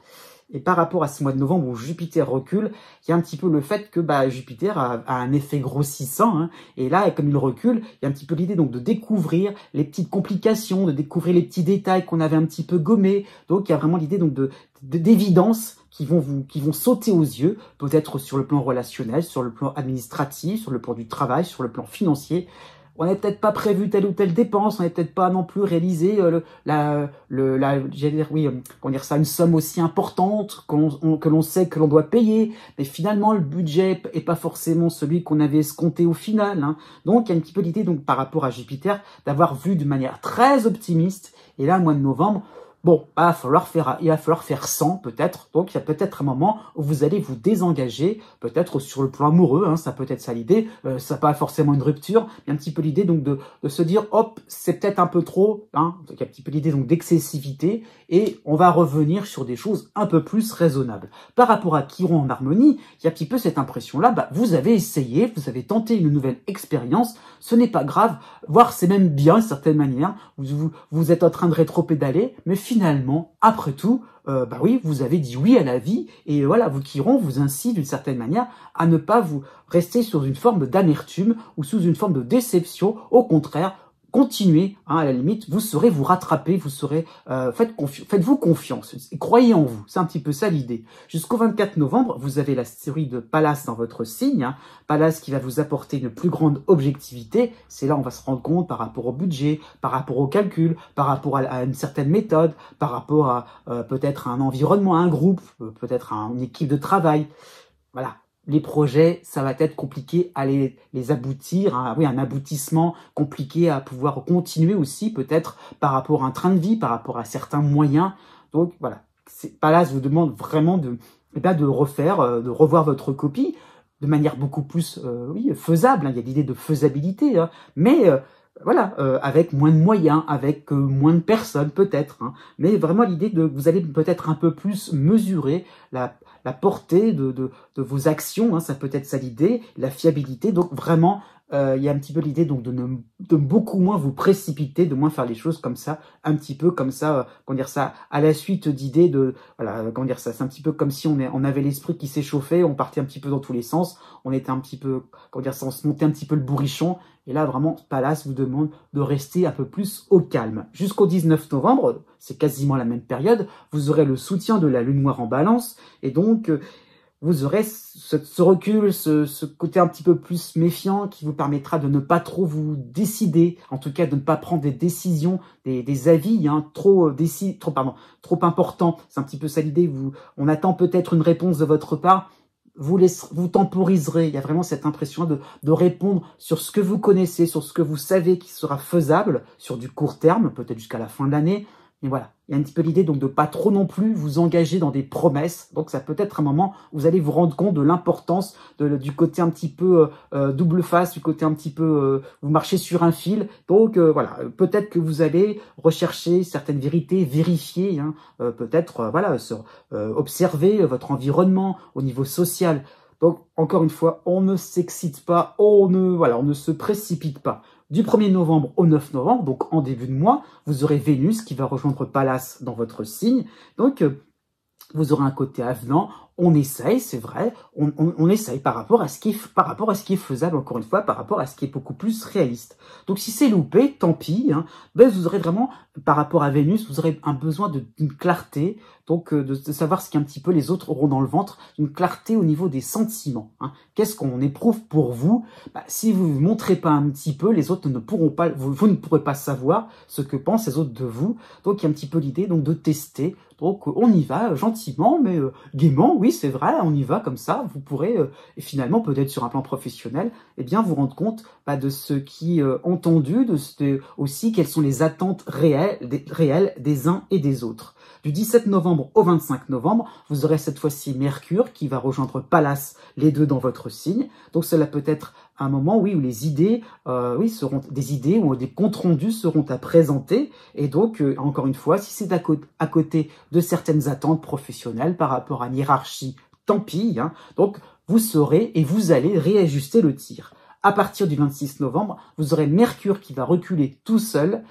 Et par rapport à ce mois de novembre où Jupiter recule, il y a un petit peu le fait que Jupiter a un effet grossissant. Hein, et là, comme il recule, il y a un petit peu l'idée donc de découvrir les petites complications, de découvrir les petits détails qu'on avait un petit peu gommés. Donc il y a vraiment l'idée donc d'évidence qui vont sauter aux yeux, peut-être sur le plan relationnel, sur le plan administratif, sur le plan du travail, sur le plan financier. on n'avait peut-être pas prévu telle ou telle dépense, on n'avait peut-être pas non plus réalisé comment dire ça, une somme aussi importante que l'on sait que l'on doit payer, mais finalement le budget est pas forcément celui qu'on avait escompté au final. Hein. Donc il y a un petit peu l'idée donc par rapport à Jupiter d'avoir vu de manière très optimiste. Et là, le mois de novembre, bon, il va falloir faire 100 peut-être. Donc, il y a peut-être un moment où vous allez vous désengager, peut-être sur le plan amoureux, hein, ça peut être ça l'idée. Ça pas forcément une rupture, mais un petit peu l'idée donc de se dire, hop, c'est peut-être un peu trop. Hein, il y a un petit peu l'idée donc d'excessivité et on va revenir sur des choses un peu plus raisonnables. Par rapport à Chiron en harmonie, il y a un petit peu cette impression-là. Bah, vous avez essayé, vous avez tenté une nouvelle expérience. Ce n'est pas grave, voire c'est même bien d'une certaine manière. Vous êtes en train de rétro-pédaler, mais finalement, après tout, bah oui, vous avez dit oui à la vie, et voilà, vous Chiron vous incite d'une certaine manière à ne pas vous rester sur une forme d'amertume ou sous une forme de déception. Au contraire, continuez, hein, à la limite, vous saurez vous rattraper, vous saurez, faites-vous confiance, et croyez en vous, c'est un petit peu ça l'idée. Jusqu'au 24 novembre, vous avez la série de Pallas dans votre signe, hein, Pallas qui va vous apporter une plus grande objectivité, c'est là on va se rendre compte par rapport au budget, par rapport au calcul, par rapport à une certaine méthode, par rapport à peut-être un environnement, un groupe, peut-être une équipe de travail, voilà. Les projets, ça va être compliqué à les aboutir, hein, oui, un aboutissement compliqué à pouvoir continuer aussi, peut-être par rapport à un train de vie, par rapport à certains moyens. Donc voilà, Pallas vous demande vraiment de revoir votre copie de manière beaucoup plus faisable. Hein, il y a l'idée de faisabilité, hein, mais voilà, avec moins de moyens, avec moins de personnes peut-être, hein, mais vraiment l'idée de vous allez peut-être un peu plus mesurer la portée de vos actions, hein, ça peut être ça l'idée, la fiabilité. Donc vraiment, il y a un petit peu l'idée donc de beaucoup moins vous précipiter, de moins faire les choses comme ça, un petit peu comme ça, comment dire ça, à la suite d'idées de, voilà, comment dire ça, c'est un petit peu comme si on avait l'esprit qui s'échauffait, on partait un petit peu dans tous les sens, on était un petit peu, comment dire ça, on se montait un petit peu le bourrichon. Et là, vraiment, Pallas vous demande de rester un peu plus au calme. Jusqu'au 19 novembre, c'est quasiment la même période, vous aurez le soutien de la lune noire en balance, et donc vous aurez ce recul, ce côté un petit peu plus méfiant qui vous permettra de ne pas trop vous décider, en tout cas de ne pas prendre des décisions, des avis hein, trop importants. C'est un petit peu ça l'idée, on attend peut-être une réponse de votre part, vous temporiserez. Il y a vraiment cette impression de répondre sur ce que vous connaissez, sur ce que vous savez qui sera faisable sur du court terme, peut-être jusqu'à la fin de l'année. Mais voilà, il y a un petit peu l'idée donc de pas trop non plus vous engager dans des promesses. Donc ça peut être un moment où vous allez vous rendre compte de l'importance du côté un petit peu double face, du côté un petit peu vous marchez sur un fil. Donc voilà, peut-être que vous allez rechercher certaines vérités, vérifier, hein, peut-être observer votre environnement au niveau social. Donc encore une fois, on ne s'excite pas, on ne se précipite pas. Du 1er novembre au 9 novembre, donc en début de mois, vous aurez Vénus qui va rejoindre Pallas dans votre signe. Donc, vous aurez un côté avenant. On essaye, c'est vrai, on essaye par rapport à ce qui est faisable, encore une fois, par rapport à ce qui est beaucoup plus réaliste. Donc si c'est loupé, tant pis, hein, ben vous aurez vraiment, par rapport à Vénus, vous aurez un besoin d'une clarté, donc de savoir ce qu'un petit peu les autres auront dans le ventre, une clarté au niveau des sentiments. Hein. Qu'est-ce qu'on éprouve pour vous? Si vous ne montrez pas un petit peu, les autres ne pourront pas, vous ne pourrez pas savoir ce que pensent les autres de vous. Donc il y a un petit peu l'idée donc de tester. Donc on y va gentiment, mais gaiement, oui c'est vrai, on y va comme ça. Vous pourrez et finalement peut-être sur un plan professionnel, eh bien vous rendre compte de ce qui est entendu, aussi quelles sont les attentes réelles des uns et des autres. Du 17 novembre au 25 novembre, vous aurez cette fois-ci Mercure qui va rejoindre Pallas, les deux dans votre signe. Donc cela peut être un moment, oui, où les idées, seront des idées ou des comptes rendus seront à présenter. Et donc, encore une fois, si c'est à côté de certaines attentes professionnelles par rapport à une hiérarchie, tant pis. Hein. Donc, vous saurez et vous allez réajuster le tir. À partir du 26 novembre, vous aurez Mercure qui va reculer tout seul,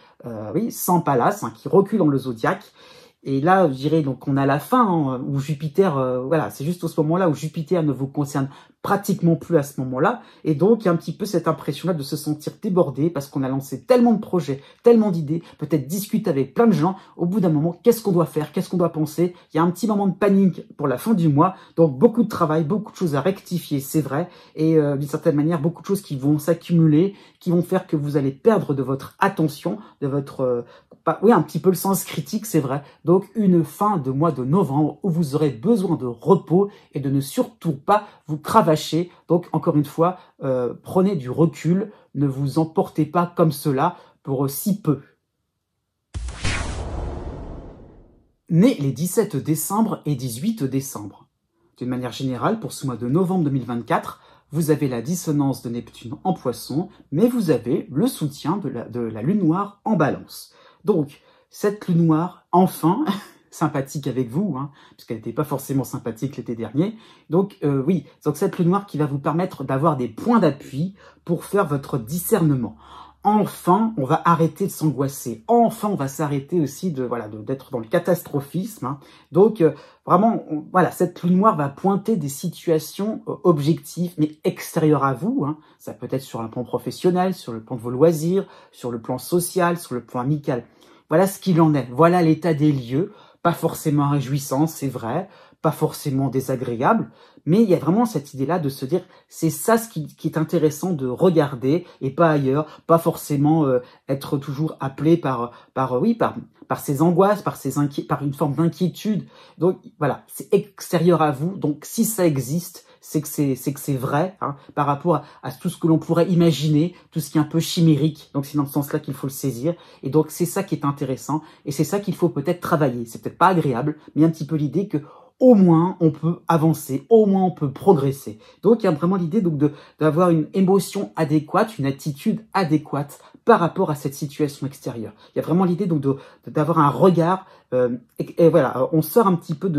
sans Pallas, hein, qui recule dans le zodiaque. Et là, je dirais, donc on a la fin, hein, où Jupiter, voilà, c'est juste au ce moment-là où Jupiter ne vous concerne pratiquement plus à ce moment-là. Et donc, il y a un petit peu cette impression-là de se sentir débordé parce qu'on a lancé tellement de projets, tellement d'idées, peut-être discuter avec plein de gens. Au bout d'un moment, qu'est-ce qu'on doit faire? Qu'est-ce qu'on doit penser? Il y a un petit moment de panique pour la fin du mois. Donc, beaucoup de travail, beaucoup de choses à rectifier, c'est vrai. Et d'une certaine manière, beaucoup de choses qui vont s'accumuler, qui vont faire que vous allez perdre de votre attention, de votre... oui, un petit peu le sens critique, c'est vrai. Donc, une fin de mois de novembre où vous aurez besoin de repos et de ne surtout pas vous cravacher. Donc, encore une fois, prenez du recul, ne vous emportez pas comme cela pour si peu. Nés les 17 décembre et 18 décembre. D'une manière générale, pour ce mois de novembre 2024, vous avez la dissonance de Neptune en Poisson, mais vous avez le soutien de la Lune noire en Balance. Donc, cette Lune noire, enfin, sympathique avec vous, hein, puisqu'elle n'était pas forcément sympathique l'été dernier. Donc, oui, donc cette Lune noire qui va vous permettre d'avoir des points d'appui pour faire votre discernement. Enfin, on va arrêter de s'angoisser. Enfin, on va s'arrêter aussi d'être dans le catastrophisme. Hein. Donc, vraiment, voilà, cette lune noire va pointer des situations objectives, mais extérieures à vous. Hein. Ça peut être sur un plan professionnel, sur le plan de vos loisirs, sur le plan social, sur le plan amical. Voilà ce qu'il en est. Voilà l'état des lieux. Pas forcément réjouissant, c'est vrai. Pas forcément désagréable. Mais il y a vraiment cette idée-là de se dire, c'est ça ce qui est intéressant de regarder et pas ailleurs, pas forcément être toujours appelé par ces angoisses, par une forme d'inquiétude. Donc voilà, c'est extérieur à vous. Donc si ça existe, c'est que c'est vrai, hein, par rapport à tout ce que l'on pourrait imaginer, tout ce qui est un peu chimérique. Donc c'est dans ce sens-là qu'il faut le saisir. Et donc c'est ça qui est intéressant et c'est ça qu'il faut peut-être travailler. C'est peut-être pas agréable, mais un petit peu l'idée que au moins on peut avancer, au moins on peut progresser. Donc il y a vraiment l'idée donc d'avoir une émotion adéquate, une attitude adéquate par rapport à cette situation extérieure. Il y a vraiment l'idée donc d'avoir un regard et voilà, on sort un petit peu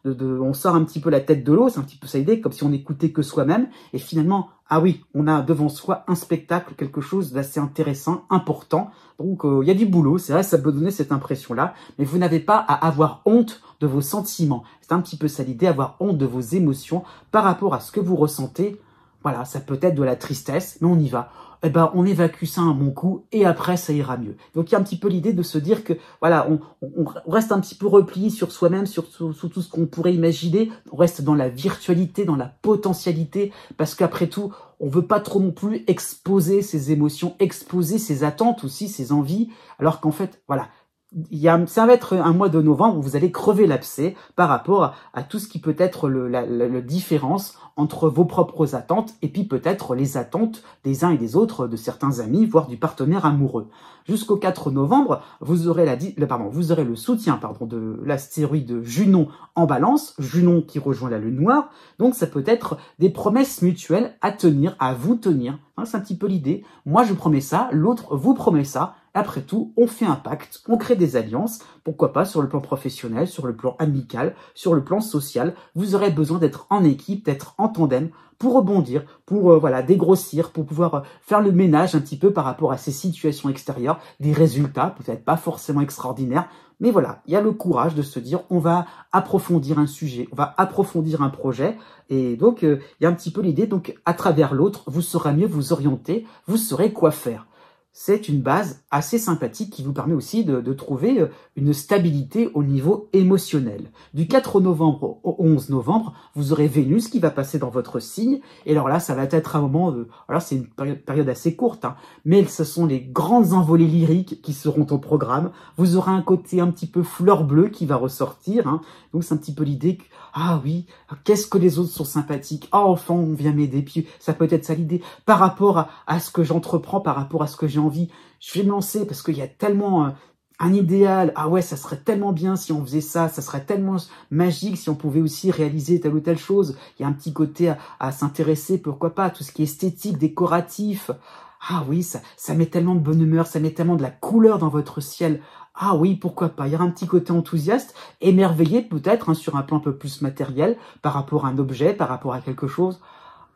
on sort un petit peu la tête de l'eau, c'est un petit peu ça l'idée, comme si on n'écoutait que soi-même et finalement ah oui, on a devant soi un spectacle, quelque chose d'assez intéressant, important. Donc il y a du boulot, c'est vrai, ça peut donner cette impression-là, mais vous n'avez pas à avoir honte de vos sentiments. C'est un petit peu ça l'idée, avoir honte de vos émotions par rapport à ce que vous ressentez. Voilà, ça peut être de la tristesse, mais on y va. Eh ben, on évacue ça un bon coup et après, ça ira mieux. Donc, il y a un petit peu l'idée de se dire que, voilà, on reste un petit peu replié sur soi-même, sur tout ce qu'on pourrait imaginer. On reste dans la virtualité, dans la potentialité, parce qu'après tout, on veut pas trop non plus exposer ses émotions, exposer ses attentes aussi, ses envies, alors qu'en fait, voilà, ça va être un mois de novembre où vous allez crever l'abcès par rapport à tout ce qui peut être la différence entre vos propres attentes et puis peut-être les attentes des uns et des autres, de certains amis, voire du partenaire amoureux. Jusqu'au 4 novembre, vous aurez le soutien de l'astéroïde Junon en Balance, Junon qui rejoint la Lune noire. Donc ça peut être des promesses mutuelles à tenir, à vous tenir. Hein, c'est un petit peu l'idée. Moi je promets ça, l'autre vous promet ça. Après tout, on fait un pacte, on crée des alliances, pourquoi pas sur le plan professionnel, sur le plan amical, sur le plan social. Vous aurez besoin d'être en équipe, d'être en tandem pour rebondir, pour dégrossir, pour pouvoir faire le ménage un petit peu par rapport à ces situations extérieures, des résultats peut-être pas forcément extraordinaires, mais voilà, il y a le courage de se dire on va approfondir un sujet, on va approfondir un projet, et donc il y a un petit peu l'idée, donc à travers l'autre, vous saurez mieux vous orienter, vous saurez quoi faire. C'est une base assez sympathique qui vous permet aussi de trouver une stabilité au niveau émotionnel. Du 4 novembre au 11 novembre, vous aurez Vénus qui va passer dans votre signe. Et alors là, ça va être un moment... alors c'est une période assez courte, hein, mais ce sont les grandes envolées lyriques qui seront au programme. Vous aurez un côté un petit peu fleur bleue qui va ressortir. Hein. Donc c'est un petit peu l'idée que, ah oui, qu'est-ce que les autres sont sympathiques. Ah, enfin, on vient m'aider. Puis ça peut être ça l'idée par rapport à ce que j'entreprends, par rapport à ce que j'ai envie. Je vais me lancer parce qu'il y a tellement un idéal. Ah ouais, ça serait tellement bien si on faisait ça. Ça serait tellement magique si on pouvait aussi réaliser telle ou telle chose. Il y a un petit côté à s'intéresser, pourquoi pas, à tout ce qui est esthétique, décoratif. Ah oui, ça met tellement de bonne humeur, ça met tellement de la couleur dans votre ciel. Ah oui, pourquoi pas. Il y aura un petit côté enthousiaste, émerveillé peut-être, hein, sur un plan un peu plus matériel, par rapport à un objet, par rapport à quelque chose.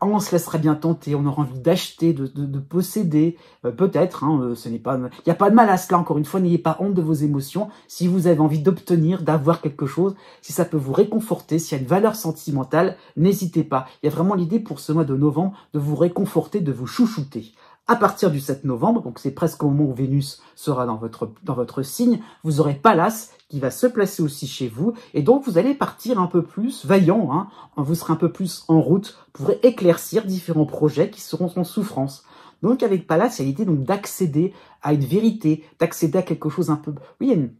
Ah, on se laisserait bien tenter, on aura envie d'acheter, de posséder, peut-être, hein, ce n'est pas, il n'y a pas de mal à cela, encore une fois, n'ayez pas honte de vos émotions, si vous avez envie d'obtenir, d'avoir quelque chose, si ça peut vous réconforter, s'il y a une valeur sentimentale, n'hésitez pas. Il y a vraiment l'idée pour ce mois de novembre de vous réconforter, de vous chouchouter. À partir du 7 novembre, donc c'est presque au moment où Vénus sera dans votre signe, vous aurez Pallas qui va se placer aussi chez vous, et donc vous allez partir un peu plus vaillant, hein, vous serez un peu plus en route pour éclaircir différents projets qui seront en souffrance. Donc avec Pallas, il y a l'idée donc d'accéder à une vérité, d'accéder à quelque chose un peu, oui,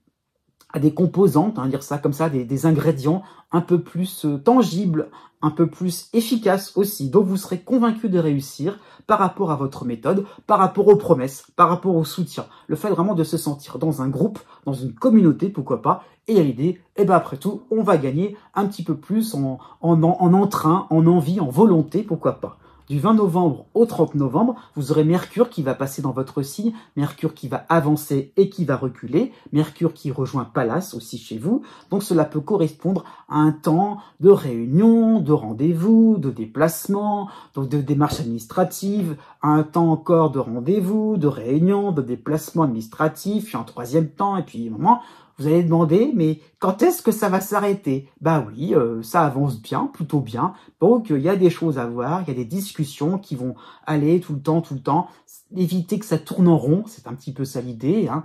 à des composantes, hein, dire ça comme ça, des ingrédients un peu plus tangibles, un peu plus efficaces aussi. Donc vous serez convaincu de réussir par rapport à votre méthode, par rapport aux promesses, par rapport au soutien. Le fait vraiment de se sentir dans un groupe, dans une communauté, pourquoi pas, et à l'idée, et ben après tout, on va gagner un petit peu plus en entrain, en envie, en volonté, pourquoi pas. Du 20 novembre au 30 novembre, vous aurez Mercure qui va passer dans votre signe, Mercure qui va avancer et qui va reculer, Mercure qui rejoint Pallas aussi chez vous. Donc cela peut correspondre à un temps de réunion, de rendez-vous, de déplacement, donc de démarches administratives, à un temps encore de rendez-vous, de réunion, de déplacement administratif, puis un troisième temps, et puis un moment, vous allez demander, mais quand est-ce que ça va s'arrêter? Bah oui, ça avance bien, plutôt bien. Donc, il y a des choses à voir, il y a des discussions qui vont aller tout le temps. Évitez que ça tourne en rond, c'est un petit peu ça l'idée. Hein.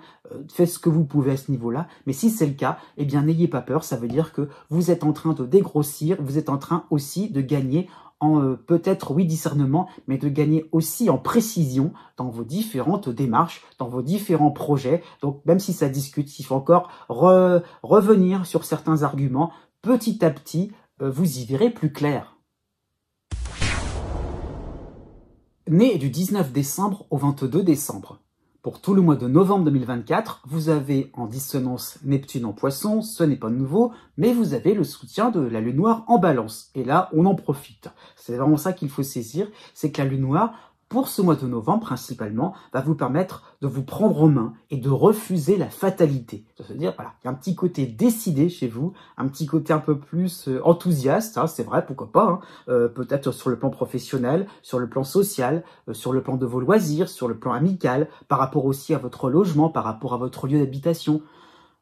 Faites ce que vous pouvez à ce niveau-là. Mais si c'est le cas, eh bien, n'ayez pas peur. Ça veut dire que vous êtes en train de dégrossir, vous êtes en train aussi de gagner en peut-être, oui, discernement, mais de gagner aussi en précision dans vos différentes démarches, dans vos différents projets. Donc, même si ça discute, il faut encore revenir sur certains arguments. Petit à petit, vous y verrez plus clair. Né du 19 décembre au 22 décembre. Pour tout le mois de novembre 2024, vous avez en dissonance Neptune en Poisson, ce n'est pas nouveau, mais vous avez le soutien de la Lune Noire en Balance. Et là, on en profite. C'est vraiment ça qu'il faut saisir, c'est que la Lune Noire, pour ce mois de novembre principalement, va vous permettre de vous prendre en main et de refuser la fatalité. C'est-à-dire, voilà, il y a un petit côté décidé chez vous, un petit côté un peu plus enthousiaste, hein, c'est vrai, pourquoi pas, hein, peut-être sur le plan professionnel, sur le plan social, sur le plan de vos loisirs, sur le plan amical, par rapport aussi à votre logement, par rapport à votre lieu d'habitation.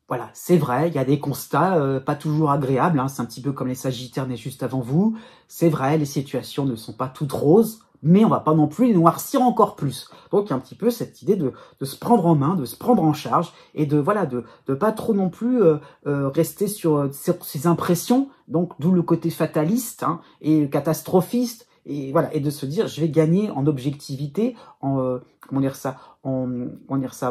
Voilà, c'est vrai, il y a des constats pas toujours agréables, hein, c'est un petit peu comme les Sagittaires nés juste avant vous. C'est vrai, les situations ne sont pas toutes roses, mais on va pas non plus les noircir encore plus. Donc il y a un petit peu cette idée de se prendre en main, de se prendre en charge et de voilà de pas trop non plus rester sur ces impressions. Donc d'où le côté fataliste, hein, et catastrophiste. Et voilà, et de se dire, je vais gagner en objectivité, en comment dire ça,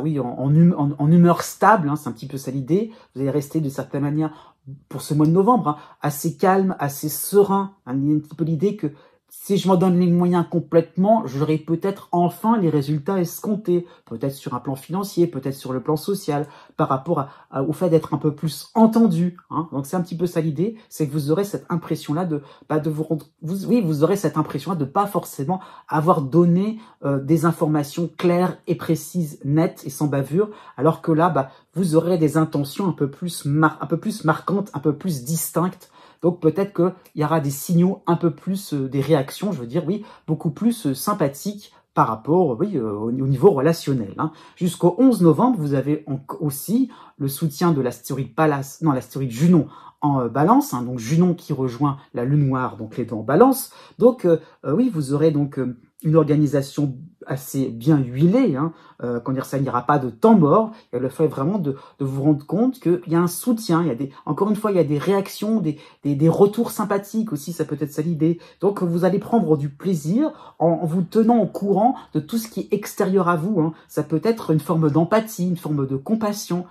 oui, en humeur stable, hein, c'est un petit peu ça l'idée. Vous allez rester de certaine manière pour ce mois de novembre, hein, assez calme, assez serein. Hein, il y a un petit peu l'idée que si je m'en donne les moyens complètement, j'aurai peut-être enfin les résultats escomptés, peut-être sur un plan financier, peut-être sur le plan social, par rapport au fait d'être un peu plus entendu. Hein. Donc c'est un petit peu ça l'idée, c'est que vous aurez cette impression-là de vous rendre, vous aurez cette impression-là de pas forcément avoir donné des informations claires et précises, nettes et sans bavure, alors que là, vous aurez des intentions un peu plus marquantes, un peu plus distinctes. Donc peut-être qu'il y aura des signaux un peu plus, des réactions, je veux dire, oui, beaucoup plus sympathiques par rapport, oui, au niveau relationnel. Hein. Jusqu'au 11 novembre, vous avez aussi le soutien de l'astéroïde Pallas, non, l'astéroïde Junon en Balance, hein, donc Junon qui rejoint la Lune Noire, donc les deux en Balance. Donc oui, vous aurez donc une organisation assez bien huilée, hein, quand dire ça, il n'y aura pas de temps mort. Il y a le fait vraiment de vous rendre compte qu'il y a un soutien, il y a encore une fois, il y a des réactions, des retours sympathiques aussi, ça peut être ça l'idée. Donc vous allez prendre du plaisir en vous tenant au courant de tout ce qui est extérieur à vous. Hein. Ça peut être une forme d'empathie, une forme de compassion.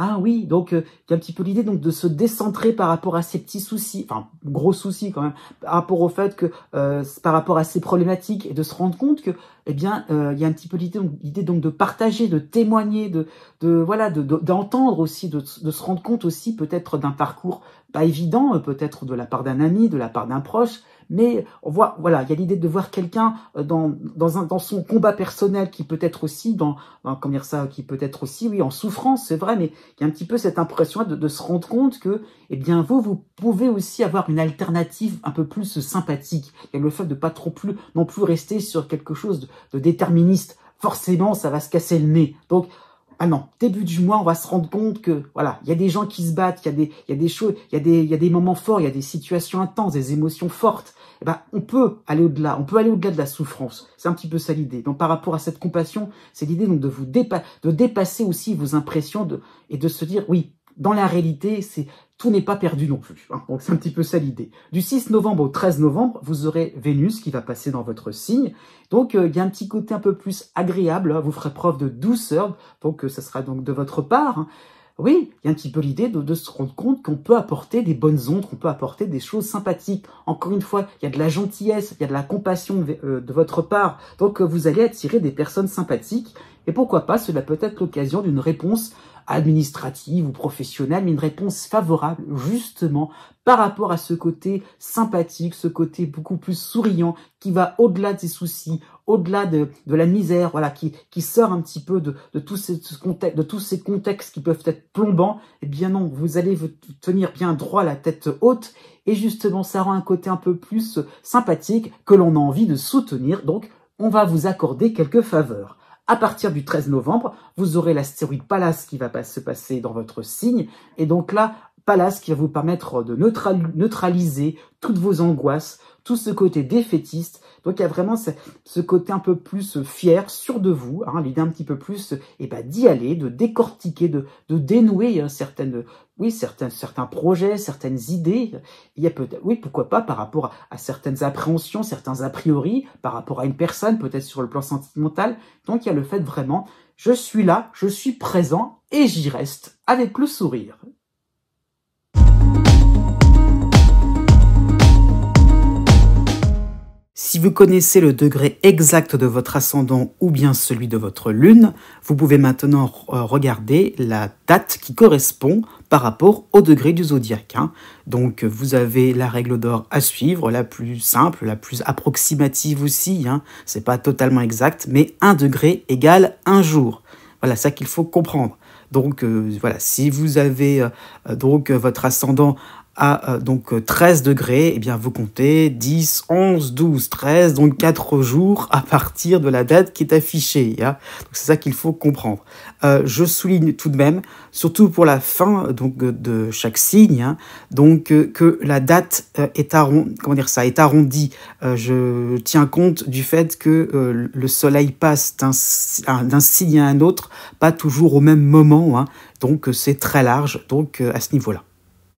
Ah oui, donc il y a un petit peu l'idée donc de se décentrer par rapport à ces petits soucis, enfin gros soucis quand même, par rapport au fait que par rapport à ces problématiques et de se rendre compte que eh bien, il y a un petit peu l'idée donc de partager, de témoigner, voilà, d'entendre aussi, de se rendre compte aussi peut-être d'un parcours pas évident, peut-être de la part d'un ami, de la part d'un proche, mais on voit, voilà, il y a l'idée de voir quelqu'un dans son combat personnel qui peut être aussi comment dire ça, qui peut être aussi, oui, en souffrance, c'est vrai, mais il y a un petit peu cette impression de se rendre compte que, eh bien, vous pouvez aussi avoir une alternative un peu plus sympathique. Il y a le fait de pas non plus rester sur quelque chose de déterministe. Forcément, ça va se casser le nez. Donc, ah non, début du mois, on va se rendre compte que, voilà, il y a des gens qui se battent, il y a des choses, il y a des moments forts, il y a des situations intenses, des émotions fortes. Eh ben, on peut aller au-delà de la souffrance. C'est un petit peu ça l'idée. Donc, par rapport à cette compassion, c'est l'idée donc de dépasser aussi vos impressions et de se dire, oui, dans la réalité, tout n'est pas perdu non plus. Hein. Donc, c'est un petit peu ça l'idée. Du 6 novembre au 13 novembre, vous aurez Vénus qui va passer dans votre signe. Donc, il y a un petit côté un peu plus agréable. Hein. Vous ferez preuve de douceur. Donc, ça sera donc de votre part. Hein. Oui, il y a un petit peu l'idée de se rendre compte qu'on peut apporter des bonnes ondes, qu'on peut apporter des choses sympathiques. Encore une fois, il y a de la gentillesse, il y a de la compassion de votre part. Donc, vous allez attirer des personnes sympathiques. Et pourquoi pas, cela peut être l'occasion d'une réponse administrative ou professionnelle, mais une réponse favorable, justement, par rapport à ce côté sympathique, ce côté beaucoup plus souriant, qui va au-delà des soucis, au-delà de la misère, voilà, qui sort un petit peu de tous ces contextes qui peuvent être plombants. Eh bien non, vous allez vous tenir bien droit, la tête haute, et justement, ça rend un côté un peu plus sympathique que l'on a envie de soutenir. Donc, on va vous accorder quelques faveurs. À partir du 13 novembre, vous aurez l'astéroïde Pallas qui va se passer dans votre signe. Et donc là, Pallas qui va vous permettre de neutraliser toutes vos angoisses, tout ce côté défaitiste. Donc il y a vraiment ce côté un peu plus fier, sûr de vous, hein, l'idée un petit peu plus d'y aller, de décortiquer, de dénouer certains projets, certaines idées. Il y a peut-être, oui, pourquoi pas, par rapport à certaines appréhensions, certains a priori, par rapport à une personne, peut-être sur le plan sentimental. Donc il y a le fait vraiment, je suis là, je suis présent et j'y reste avec le sourire. Si vous connaissez le degré exact de votre ascendant ou bien celui de votre lune, vous pouvez maintenant regarder la date qui correspond par rapport au degré du zodiaque. Hein. Donc vous avez la règle d'or à suivre, la plus simple, la plus approximative aussi. Hein. C'est pas totalement exact, mais 1 degré égale 1 jour. Voilà, ça qu'il faut comprendre. Donc voilà, si vous avez votre ascendant à donc 13 degrés, eh bien vous comptez 10, 11, 12, 13, donc 4 jours à partir de la date qui est affichée. Hein. Donc c'est ça qu'il faut comprendre. Je souligne tout de même, surtout pour la fin donc de chaque signe, hein, donc que la date est arrondie. Je tiens compte du fait que le soleil passe d'un signe à un autre, pas toujours au même moment. Hein. Donc c'est très large. Donc à ce niveau-là.